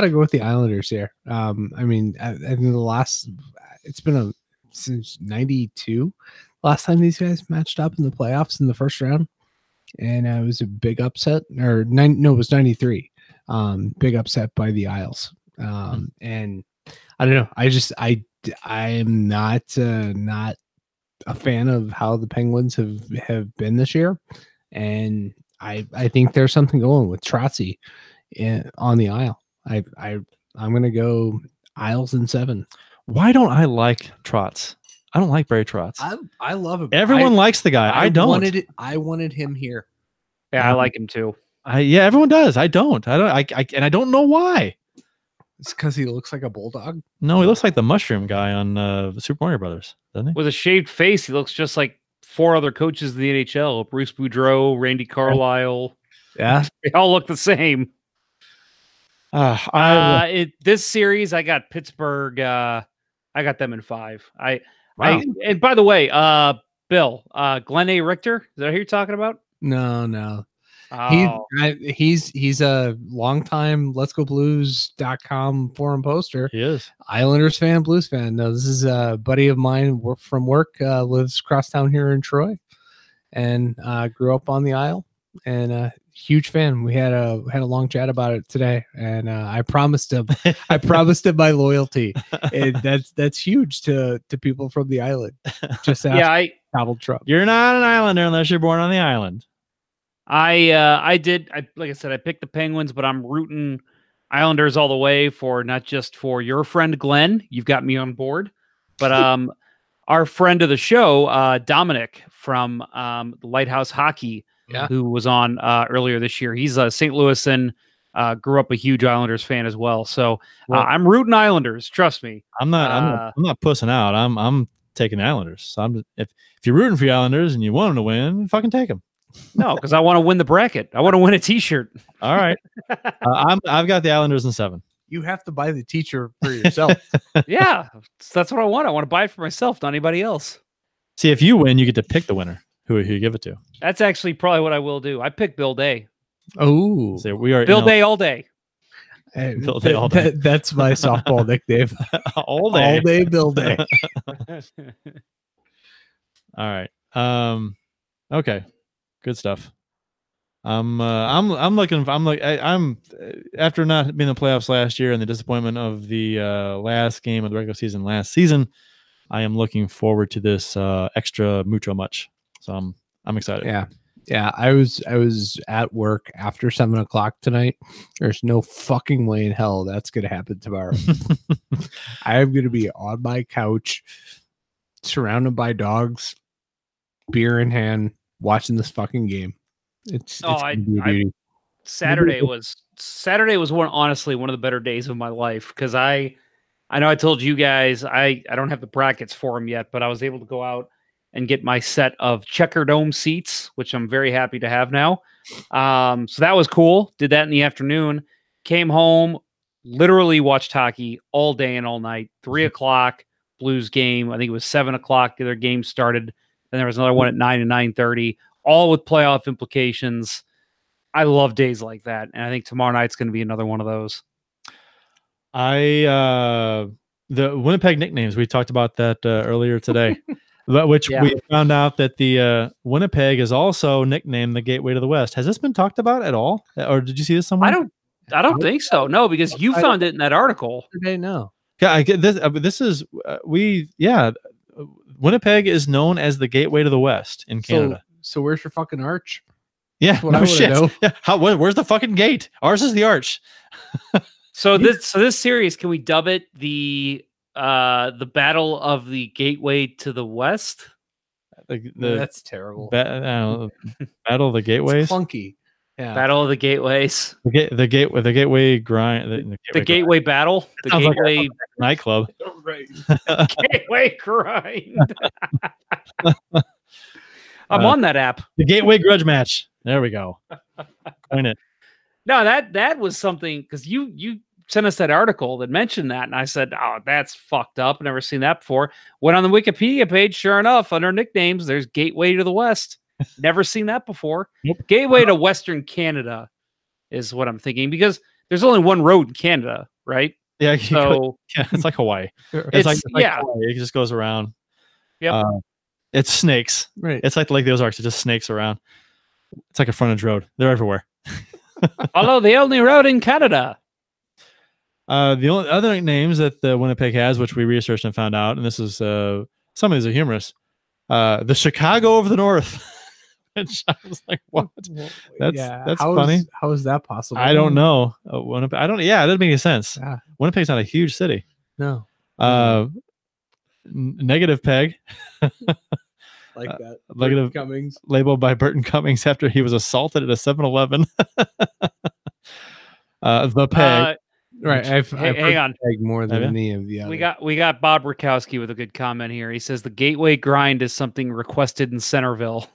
to go with the Islanders here. I mean, I think it's been since 92 last time these guys matched up in the playoffs in the first round, and it was a big upset. It was 93. Big upset by the Isles. And I don't know. I am not a fan of how the Penguins have been this year, and I think there's something going with Trotzy on the Isle. I'm gonna go Isles in 7. Why don't I like Trotz? I don't like Barry Trotz. I love him. Everyone likes the guy. I don't. I wanted him here. Yeah, I like him too. Yeah, everyone does. I don't. And I don't know why. It's because he looks like a bulldog. No, he looks like the mushroom guy on Super Mario Brothers, doesn't he? With a shaved face, he looks just like 4 other coaches of the NHL: Bruce Boudreau, Randy Carlyle. Yeah, they all look the same. This series, I got Pittsburgh. I got them in 5. And by the way, Bill, Glenn A. Richter, is that who you're talking about? No. Oh. He's a longtime Let's Go Blues.com forum poster. He is. Islanders fan, Blues fan. No, this is a buddy of mine from work, lives across town here in Troy, and grew up on the Isle, and huge fan. We had a long chat about it today, and I promised him my loyalty, and that's huge to people from the island. Just ask Donald Trump. You're not an Islander unless you're born on the island. Like I said, I picked the Penguins, but I'm rooting Islanders all the way for not just for your friend Glenn. You've got me on board, but our friend of the show, Dominic from the Lighthouse Hockey, who was on earlier this year. He's a St. Louisan, grew up a huge Islanders fan as well. So I'm rooting Islanders. Trust me. I'm not pussing out. I'm taking the Islanders. So if you're rooting for the Islanders and you want them to win, fucking take them. No, because I want to win the bracket. I want to win a T-shirt. All right. I've got the Islanders in 7. You have to buy the T-shirt for yourself. Yeah, that's what I want. I want to buy it for myself, not anybody else. See, if you win, you get to pick the winner. Who you give it to? That's actually probably what I will do. I pick Bill Day. Oh, so we are Bill Day all day. Hey, Bill Day all day. That's my softball nickname. All day. All day, Bill Day. All right. Okay. Good stuff. I'm after not being in the playoffs last year and the disappointment of the last game of the regular season last season, I am looking forward to this extra mucho much. So I'm excited. Yeah. I was at work after 7:00 tonight. There's no fucking way in hell that's gonna happen tomorrow. I am gonna be on my couch, surrounded by dogs, beer in hand, watching this fucking game. Saturday was honestly one of the better days of my life because I know I told you guys I don't have the brackets for them yet, but I was able to go out and get my set of Checker Dome seats, which I'm very happy to have now. So that was cool. Did that in the afternoon. Came home, literally watched hockey all day and all night. 3:00 Blues game. I think it was 7:00. The other game started. Then there was another one at 9 and 9:30. All with playoff implications. I love days like that, and I think tomorrow night's going to be another one of those. The Winnipeg nicknames, we talked about that earlier today, which we found out that the Winnipeg is also nicknamed the Gateway to the West. Has this been talked about at all, or did you see this somewhere? I don't think so. No, because you found it in that article. No. Yeah, I get this. This is Winnipeg is known as the Gateway to the West in Canada. So where's your fucking arch? Yeah, no shit. Yeah, where's the fucking gate? Ours is the arch. So this series, can we dub it the Battle of the Gateway to the West? That's terrible. Battle of the Gateways. It's clunky. Yeah. Battle of the Gateways. The gateway grind. The gateway battle. The gateway like a nightclub. Right. Gateway grind. I'm on that app. The Gateway Grudge Match. There we go. Coin it. No, that was something because you sent us that article that mentioned that, and I said, "Oh, that's fucked up. Never seen that before." Went on the Wikipedia page. Sure enough, under nicknames, there's Gateway to the West. Never seen that before. Nope. Gateway to Western Canada is what I'm thinking because there's only one road in Canada, right? Yeah. So it's like Hawaii. It's like yeah. Hawaii. It just goes around. Yep. It's snakes. Right. It's like the Lake of the Ozarks. It just snakes around. It's like a frontage road. They're everywhere. Although the only road in Canada. The only other names that the Winnipeg has, which we researched and found out, and this is some of these are humorous. The Chicago of the North. Which I was like, what? That's funny. How is that possible? I don't know. Winnipeg. I don't. Yeah, it doesn't make any sense. Yeah. Winnipeg's not a huge city. No. Negative peg. Like that. Negative Cummings. Labeled by Burton Cummings after he was assaulted at a 7-Eleven. The peg. Right. Hang on. Peg more than any of the other. We got Bob Rakowski with a good comment here. He says the Gateway Grind is something requested in Centerville.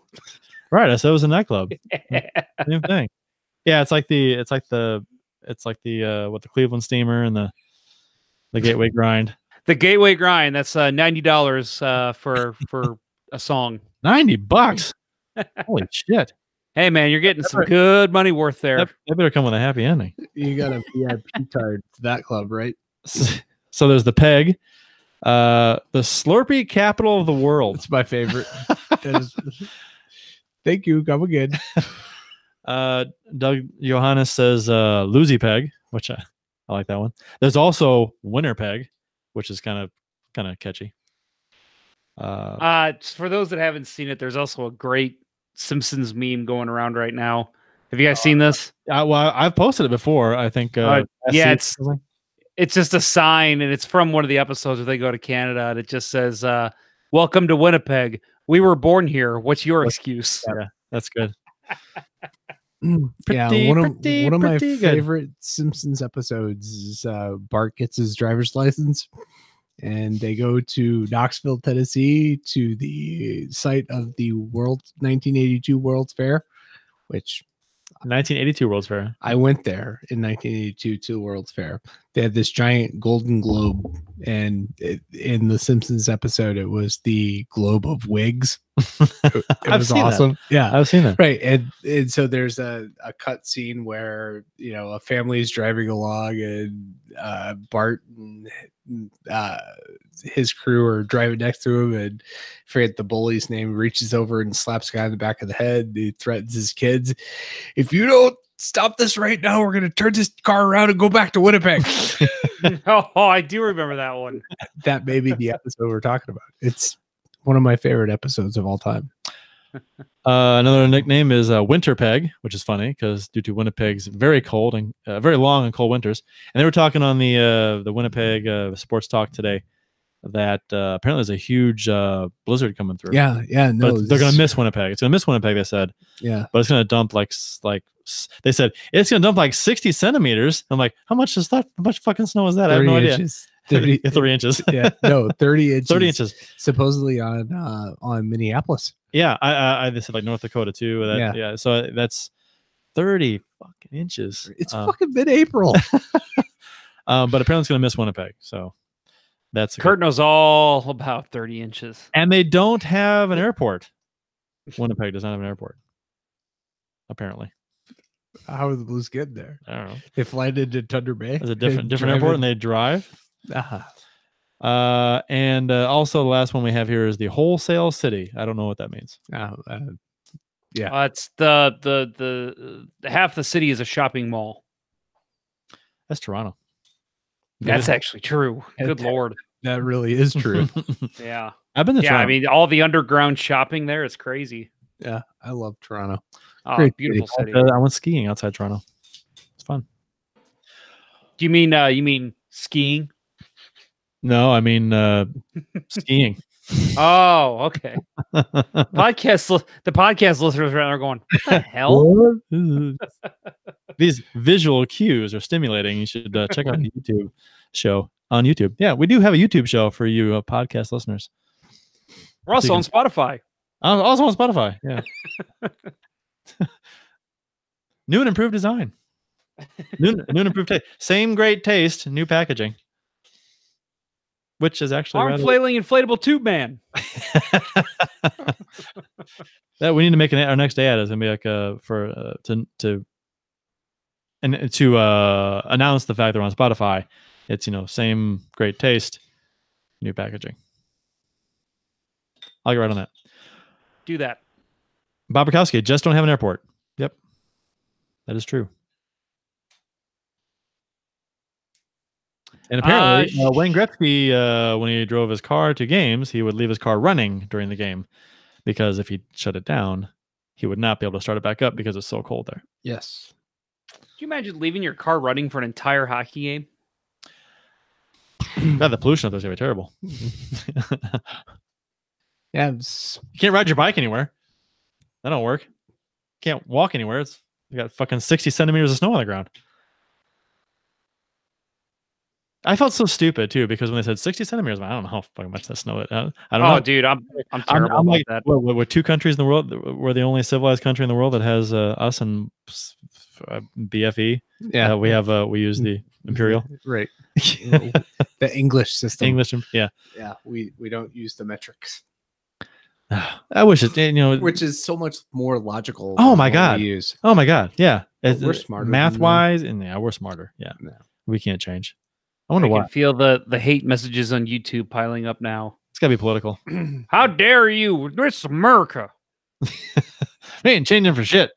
Right. I said it was a nightclub. Same thing. Yeah, it's like the Cleveland Steamer and the Gateway Grind. The Gateway Grind. That's $90 for a song. $90. Holy shit! Hey man, you're getting some good money worth there. That better come with a happy ending. You got a VIP card to that club, right? So there's the peg, the Slurpee capital of the world. It's my favorite. Thank you. Come again. Doug Johannes says Losey Peg, which I like that one. There's also Winner Peg, which is kind of catchy. For those that haven't seen it, there's also a great Simpsons meme going around right now. Have you guys seen this? Well, I've posted it before. I think. Yeah, it's just a sign, and it's from one of the episodes where they go to Canada, and it just says, "Welcome to Winnipeg. We were born here. What's your excuse?" Yeah, that's good. One of my favorite Simpsons episodes is Bart gets his driver's license, and they go to Knoxville, Tennessee, to the site of the 1982 World's Fair, which 1982 World's Fair. I went there in 1982 to the World's Fair. They had this giant golden globe, and in the Simpsons episode, it was the globe of wigs. It was awesome. That. Yeah, I've seen that. Right, and so there's a cut scene where a family is driving along, and Bart and his crew are driving next to him and forget the bully's name, reaches over and slaps the guy in the back of the head. He threatens his kids. If you don't stop this right now, we're going to turn this car around and go back to Winnipeg. Oh, I do remember that one. That may be the episode we're talking about. It's one of my favorite episodes of all time. Another nickname is Winterpeg, which is funny because due to Winnipeg's very cold and very long and cold winters. And they were talking on the Winnipeg Sports Talk today that apparently there's a huge blizzard coming through. Yeah. No, but they're going to miss Winnipeg. It's going to miss Winnipeg, they said. Yeah. But it's going to dump like they said it's going to dump like 60 centimeters. I'm like, how much is that? How much fucking snow is that? I have no inches. idea. 3 inches. Yeah. No, 30 inches. 30 inches. Supposedly on Minneapolis. Yeah. I they said like North Dakota too. Yeah. So that's 30 fucking inches. It's fucking mid-April. But apparently it's going to miss Winnipeg. So that's Curt knows all about 30 inches. And they don't have an airport. Winnipeg does not have an airport. Apparently. How are the Blues getting there? I don't know. They fly into Thunder Bay. It's a different airport, and they drive. Uh-huh. And also the last one we have here is the Wholesale City. I don't know what that means. Yeah. It's the half the city is a shopping mall. That's Toronto. That's actually true. Good Lord. That really is true. Yeah. I've been to Toronto. I mean, all the underground shopping there is crazy. Yeah. I love Toronto. Oh, Great beautiful city. I went skiing outside Toronto. It's fun. Do you mean skiing? No, I mean skiing. Oh, okay. The podcast listeners right now are going, what the hell? These visual cues are stimulating. You should check out the YouTube show on YouTube. Yeah, we do have a YouTube show for you podcast listeners. We're also on Spotify. Also on Spotify. Yeah. New and improved design. New and improved taste. Same great taste, new packaging. Which is actually Arm flailing inflatable tube man. That we need to make our next ad is gonna be like to announce the fact they're on Spotify. It's same great taste, new packaging. I'll get right on that. Do that. Bob Bukowski, just don't have an airport. Yep, that is true. And apparently, Wayne Gretzky, when he drove his car to games, he would leave his car running during the game because if he shut it down, he would not be able to start it back up because it's so cold there. Yes. Could you imagine leaving your car running for an entire hockey game? God, the pollution up there is going to be terrible. Yeah. You can't ride your bike anywhere. That don't work. Can't walk anywhere. You got fucking 60 centimeters of snow on the ground. I felt so stupid too because when they said 60 centimeters, I don't know how fucking much that snow. I don't know. Oh, dude, I'm terrible about that. We're two countries in the world. We're the only civilized country in the world that has us and BFE. Yeah, we use the imperial, right? The English system. Yeah. We don't use the metrics. I wish it. Which is so much more logical. Oh my god. Use. Oh my god. Yeah. We're smarter. Math wise, and we're smarter. Yeah. No. We can't change. I wonder why. I can feel the hate messages on YouTube piling up now. It's got to be political. How dare you? It's America. We ain't changing for shit.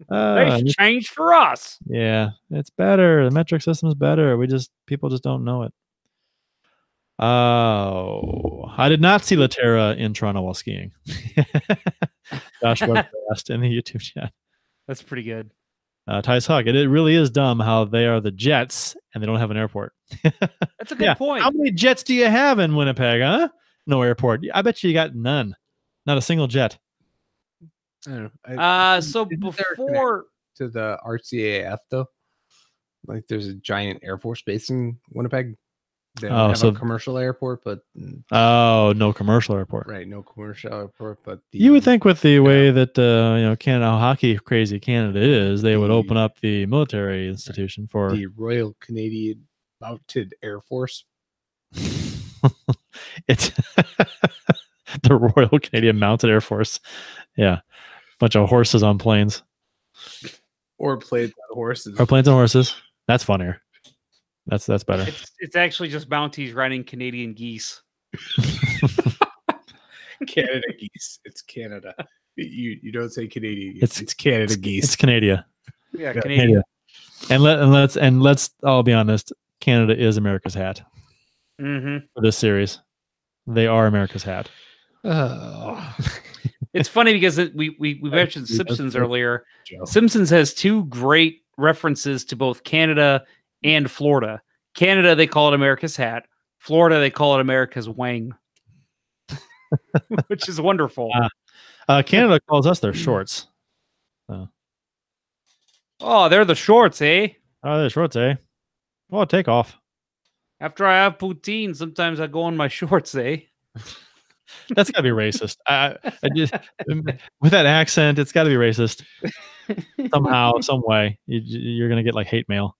They changed for us. Yeah, it's better. The metric system is better. People just don't know it. Oh, I did not see Laterra in Toronto while skiing. Josh asked in the YouTube chat. That's pretty good. Tice Hug. It really is dumb how they are the Jets and they don't have an airport. That's a good point. How many jets do you have in Winnipeg, huh? No airport. I bet you got none. Not a single jet. I don't know. So before to the RCAF though, like there's a giant Air Force base in Winnipeg. They don't have a commercial airport, but no commercial airport. Right, no commercial airport. But you would think with the way that Canada, how hockey crazy Canada is, they would open up the military institution for the Royal Canadian Mounted Air Force. It's the Royal Canadian Mounted Air Force. Yeah, bunch of horses on planes, or planes on horses, or planes on horses. That's funnier. That's better. It's actually just bounties riding Canadian geese. Canada geese. It's Canada. You don't say Canadian geese. It's Canada geese. It's Canada. Yeah, Canadian. And let's all be honest. Canada is America's hat for this series. They are America's hat. Oh. It's funny because we mentioned Simpsons earlier. Simpsons has two great references to both Canada and Florida. Canada, they call it America's hat. Florida, they call it America's wang, which is wonderful. Canada calls us their shorts. Oh, they're the shorts, eh? Oh, they're shorts, eh? Well, take off. After I have poutine, sometimes I go in my shorts, eh? That's gotta be racist. I just with that accent, it's gotta be racist somehow, some way. You're gonna get like hate mail.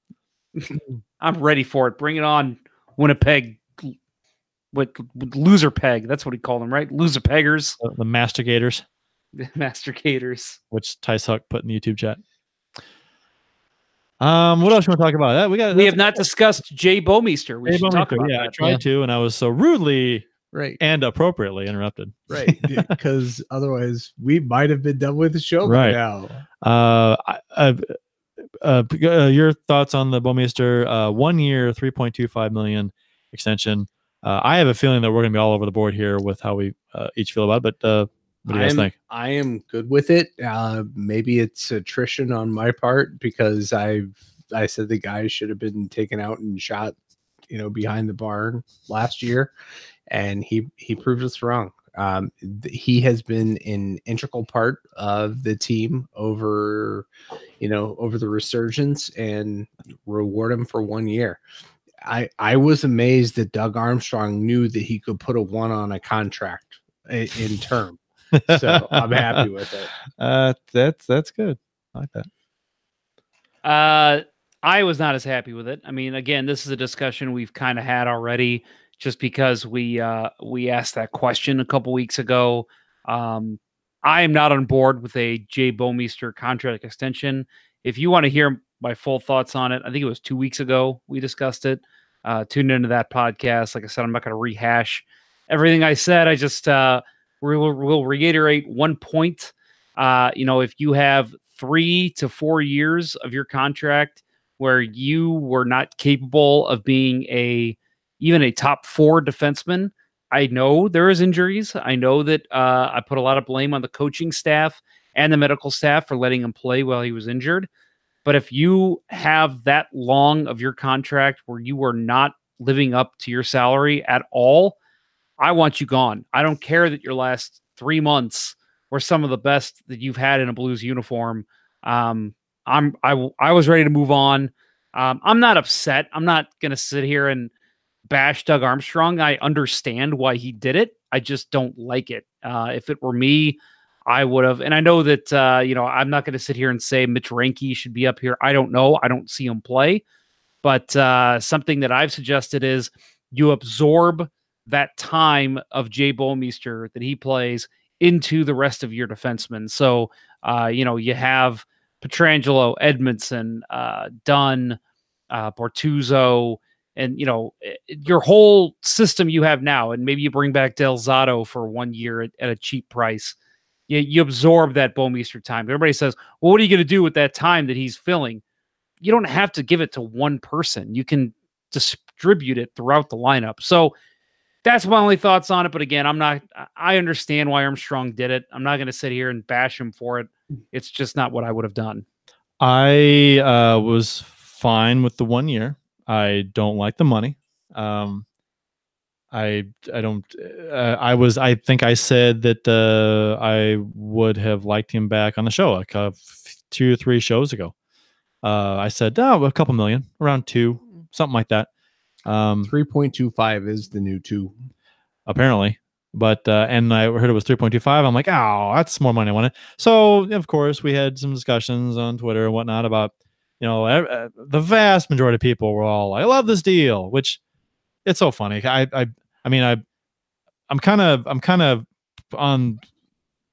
I'm ready for it. Bring it on, Winnipeg. With loser peg, that's what we call them, right? Loser peggers, The mastigators, mastigators, which Ty Suck put in the YouTube chat. What else you want to talk about? We have not discussed Jay Bouwmeester. We should talk about that. I tried to, and I was so rudely and appropriately interrupted. Right, because otherwise we might have been done with the show by now. Your thoughts on the Bouwmeester 1 year, $3.25 million extension? I have a feeling that we're going to be all over the board here with how we each feel about it. But what do you guys think? I am good with it. Maybe it's attrition on my part because I said the guy should have been taken out and shot, behind the barn last year, and he proved us wrong. He has been an integral part of the team over the resurgence, and reward him for 1 year. I was amazed that Doug Armstrong knew that he could put a one on a contract in term. So I'm happy with it. That's good. I like that. I was not as happy with it. I mean, again, this is a discussion we've kind of had already, just because we asked that question a couple weeks ago. I am not on board with a Jay Bouwmeester contract extension. If you want to hear my full thoughts on it, I think it was 2 weeks ago we discussed it. Tune into that podcast. Like I said, I'm not going to rehash everything I said. I just we'll reiterate one point. If you have 3 to 4 years of your contract where you were not capable of being even a top 4 defenseman, I know there is injuries. I know that I put a lot of blame on the coaching staff and the medical staff for letting him play while he was injured. But if you have that long of your contract where you were not living up to your salary at all, I want you gone. I don't care that your last 3 months were some of the best that you've had in a Blues uniform. I was ready to move on. I'm not upset. I'm not going to sit here and bash Doug Armstrong. I understand why he did it. I just don't like it. If it were me, I would have. And I know that, I'm not going to sit here and say Mitch Reinke should be up here. I don't know. I don't see him play. But something that I've suggested is you absorb that time of Jay Bouwmeester that he plays into the rest of your defensemen. So, you have Pietrangelo, Edmondson, Dunn, Bortuzzo, and, your whole system you have now. And maybe you bring back Del Zotto for 1 year at a cheap price. You absorb that Bouwmeester time. Everybody says, well, what are you going to do with that time that he's filling? You don't have to give it to one person. You can distribute it throughout the lineup. So that's my only thoughts on it. But again, I understand why Armstrong did it. I'm not going to sit here and bash him for it. It's just not what I would have done. I was fine with the 1 year. I don't like the money. I think I said that I would have liked him back on the show like 2 or 3 shows ago. I said, a couple million, around 2, something like that. 3.25 is the new 2, apparently. But and I heard it was 3.25. I'm like, oh, that's more money I wanted. So of course we had some discussions on Twitter and whatnot about, the vast majority of people were all, I love this deal, which it's so funny. I'm kind of on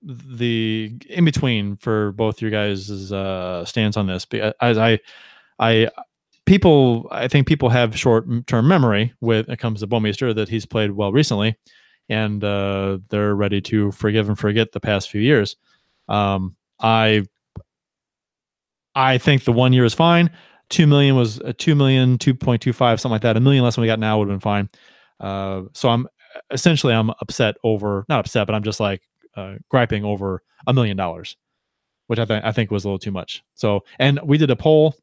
the in between for both your guys' stance on this, because I think people have short-term memory when it comes to Bouwmeester, that he's played well recently, and they're ready to forgive and forget the past few years. I think the 1 year is fine. 2 million was 2 million, 2.25, something like that. $1 million less than we got now would have been fine. So I'm upset over, not upset, but I'm just like griping over $1 million, which I think was a little too much. So, and we did a poll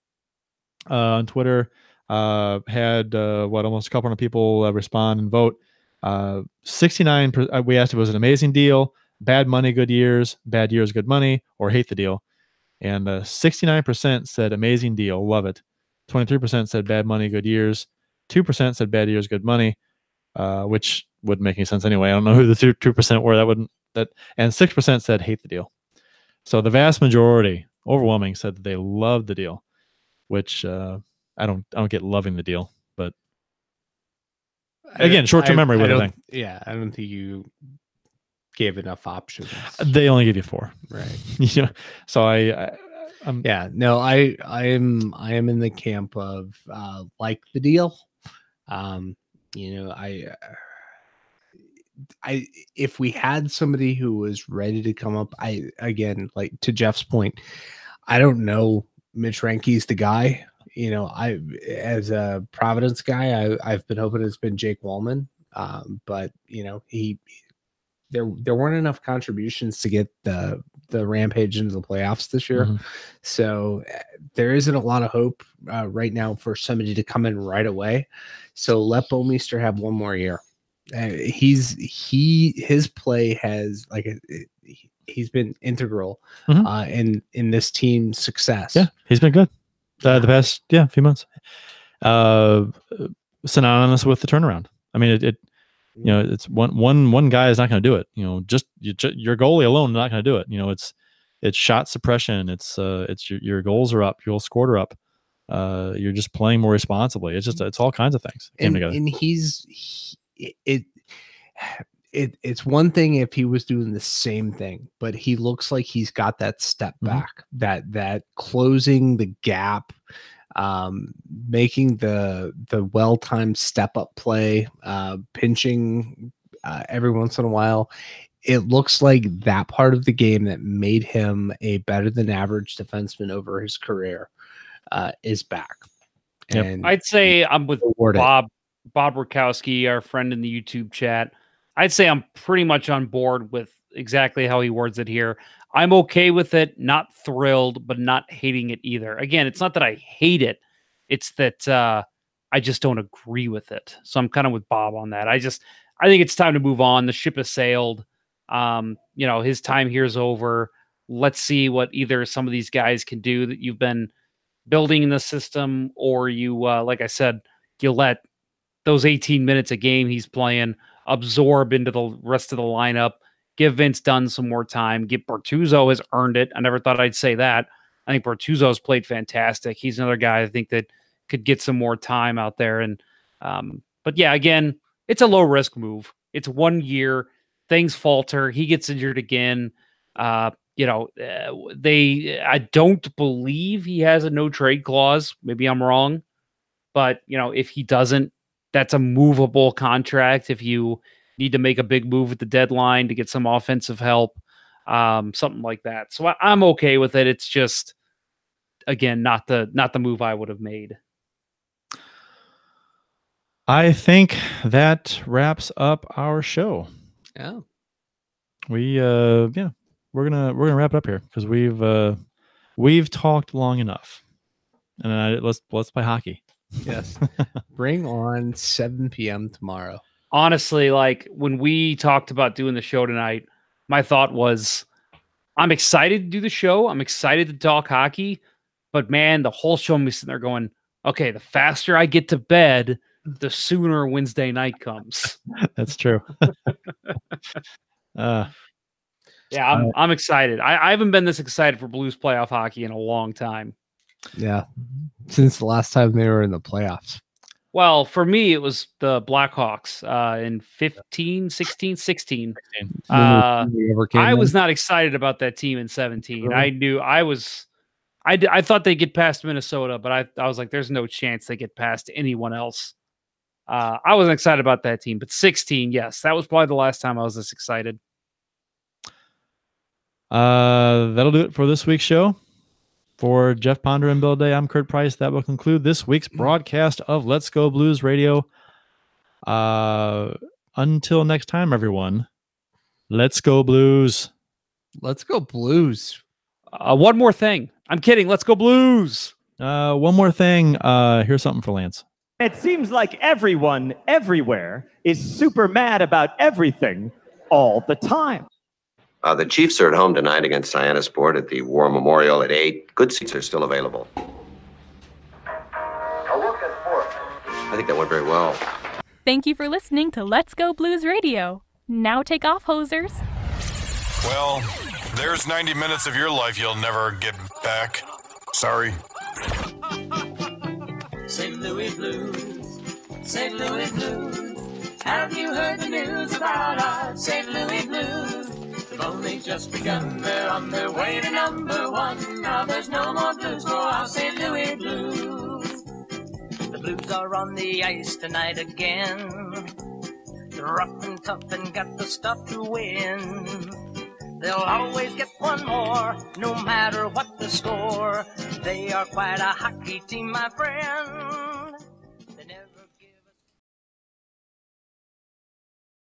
on Twitter, had almost a couple hundred people respond and vote. 69%. We asked if it was an amazing deal, bad money, good years, bad years, good money, or hate the deal. And 69% said amazing deal, love it. 23% said bad money, good years. 2% said bad years, good money, which wouldn't make any sense anyway. I don't know who the 2% were. And 6% said hate the deal. So the vast majority, overwhelming, said that they loved the deal, which I don't get loving the deal, but again, short-term memory. What do you think? Yeah, I don't think you gave enough options. They only give you 4, right? So I am in the camp of like the deal. If we had somebody who was ready to come up, again, like to Jeff's point, I don't know Mitch Ranke's the guy. As a Providence guy, I've been hoping it's been Jake Wallman. But there weren't enough contributions to get the Rampage into the playoffs this year. Mm-hmm. So there isn't a lot of hope right now for somebody to come in right away. So let Bouwmeester have 1 more year. His play has he's been integral in this team's success. Yeah, he's been good the past few months. Synonymous with the turnaround. I mean, it's one guy is not going to do it. Just your goalie alone is not going to do it. It's shot suppression. It's your goals are up. Your goals scored are up. You're just playing more responsibly. It's all kinds of things came together. And it's one thing if he was doing the same thing, but he looks like he's got that step back, that closing the gap, making the well-timed step-up play, pinching every once in a while. It looks like that part of the game that made him a better than average defenseman over his career is back. Yep. And I'd say I'm with Bob Rakowski, our friend in the YouTube chat. I'd say I'm pretty much on board with exactly how he words it here. I'm okay with it, not thrilled, but not hating it either. Again, it's not that I hate it. It's that I just don't agree with it. So I'm kind of with Bob on that. I think it's time to move on. The ship has sailed. His time here is over. Let's see what either some of these guys can do that you've been building in the system, or you, like I said, you let those 18 minutes a game he's playing absorb into the rest of the lineup. Give Vince Dunn some more time. Bertuzzo has earned it. I never thought I'd say that. I think Bertuzzo's played fantastic. He's another guy I think that could get some more time out there. And but yeah, again, it's a low risk move. It's 1 year. Things falter. He gets injured again. I don't believe he has a no trade clause. Maybe I'm wrong, but if he doesn't, that's a movable contract. If you need to make a big move at the deadline to get some offensive help, something like that. So I'm okay with it. It's just, again, not the move I would have made. I think that wraps up our show. Yeah. We're gonna wrap it up here because we've talked long enough, and let's play hockey. Yes. Bring on 7 p.m. tomorrow. Honestly, like when we talked about doing the show tonight, my thought was, I'm excited to do the show. I'm excited to talk hockey, but man, the whole show I'm sitting there going, okay, the faster I get to bed, the sooner Wednesday night comes. That's true. Yeah, I'm excited. I haven't been this excited for Blues playoff hockey in a long time. Yeah. Since the last time they were in the playoffs. Well, for me, it was the Blackhawks in 16. I was not excited about that team in 17. I knew I was I thought they'd get past Minnesota, but I was like, there's no chance they get past anyone else. I wasn't excited about that team, but 16, yes, that was probably the last time I was this excited. That'll do it for this week's show. For Jeff Ponder and Bill Day, I'm Curt Price. That will conclude this week's broadcast of Let's Go Blues Radio. Until next time, everyone, let's go Blues. Let's go Blues. One more thing. I'm kidding. Let's go Blues. One more thing. Here's something for Lance. It seems like everyone, everywhere, is super mad about everything all the time. The Chiefs are at home tonight against Sport at the War Memorial at 8. Good seats are still available. I think that went very well. Thank you for listening to Let's Go Blues Radio. Now take off, hosers. Well, there's 90 minutes of your life you'll never get back. Sorry. St. Louis Blues, St. Louis Blues. Have you heard the news about our St. Louis Blues? They've only just begun, they're on their way to number one. Now there's no more blues for our St. Louis Blues. The Blues are on the ice tonight again. They're rough and tough and got the stuff to win. They'll always get one more, no matter what the score. They are quite a hockey team, my friend.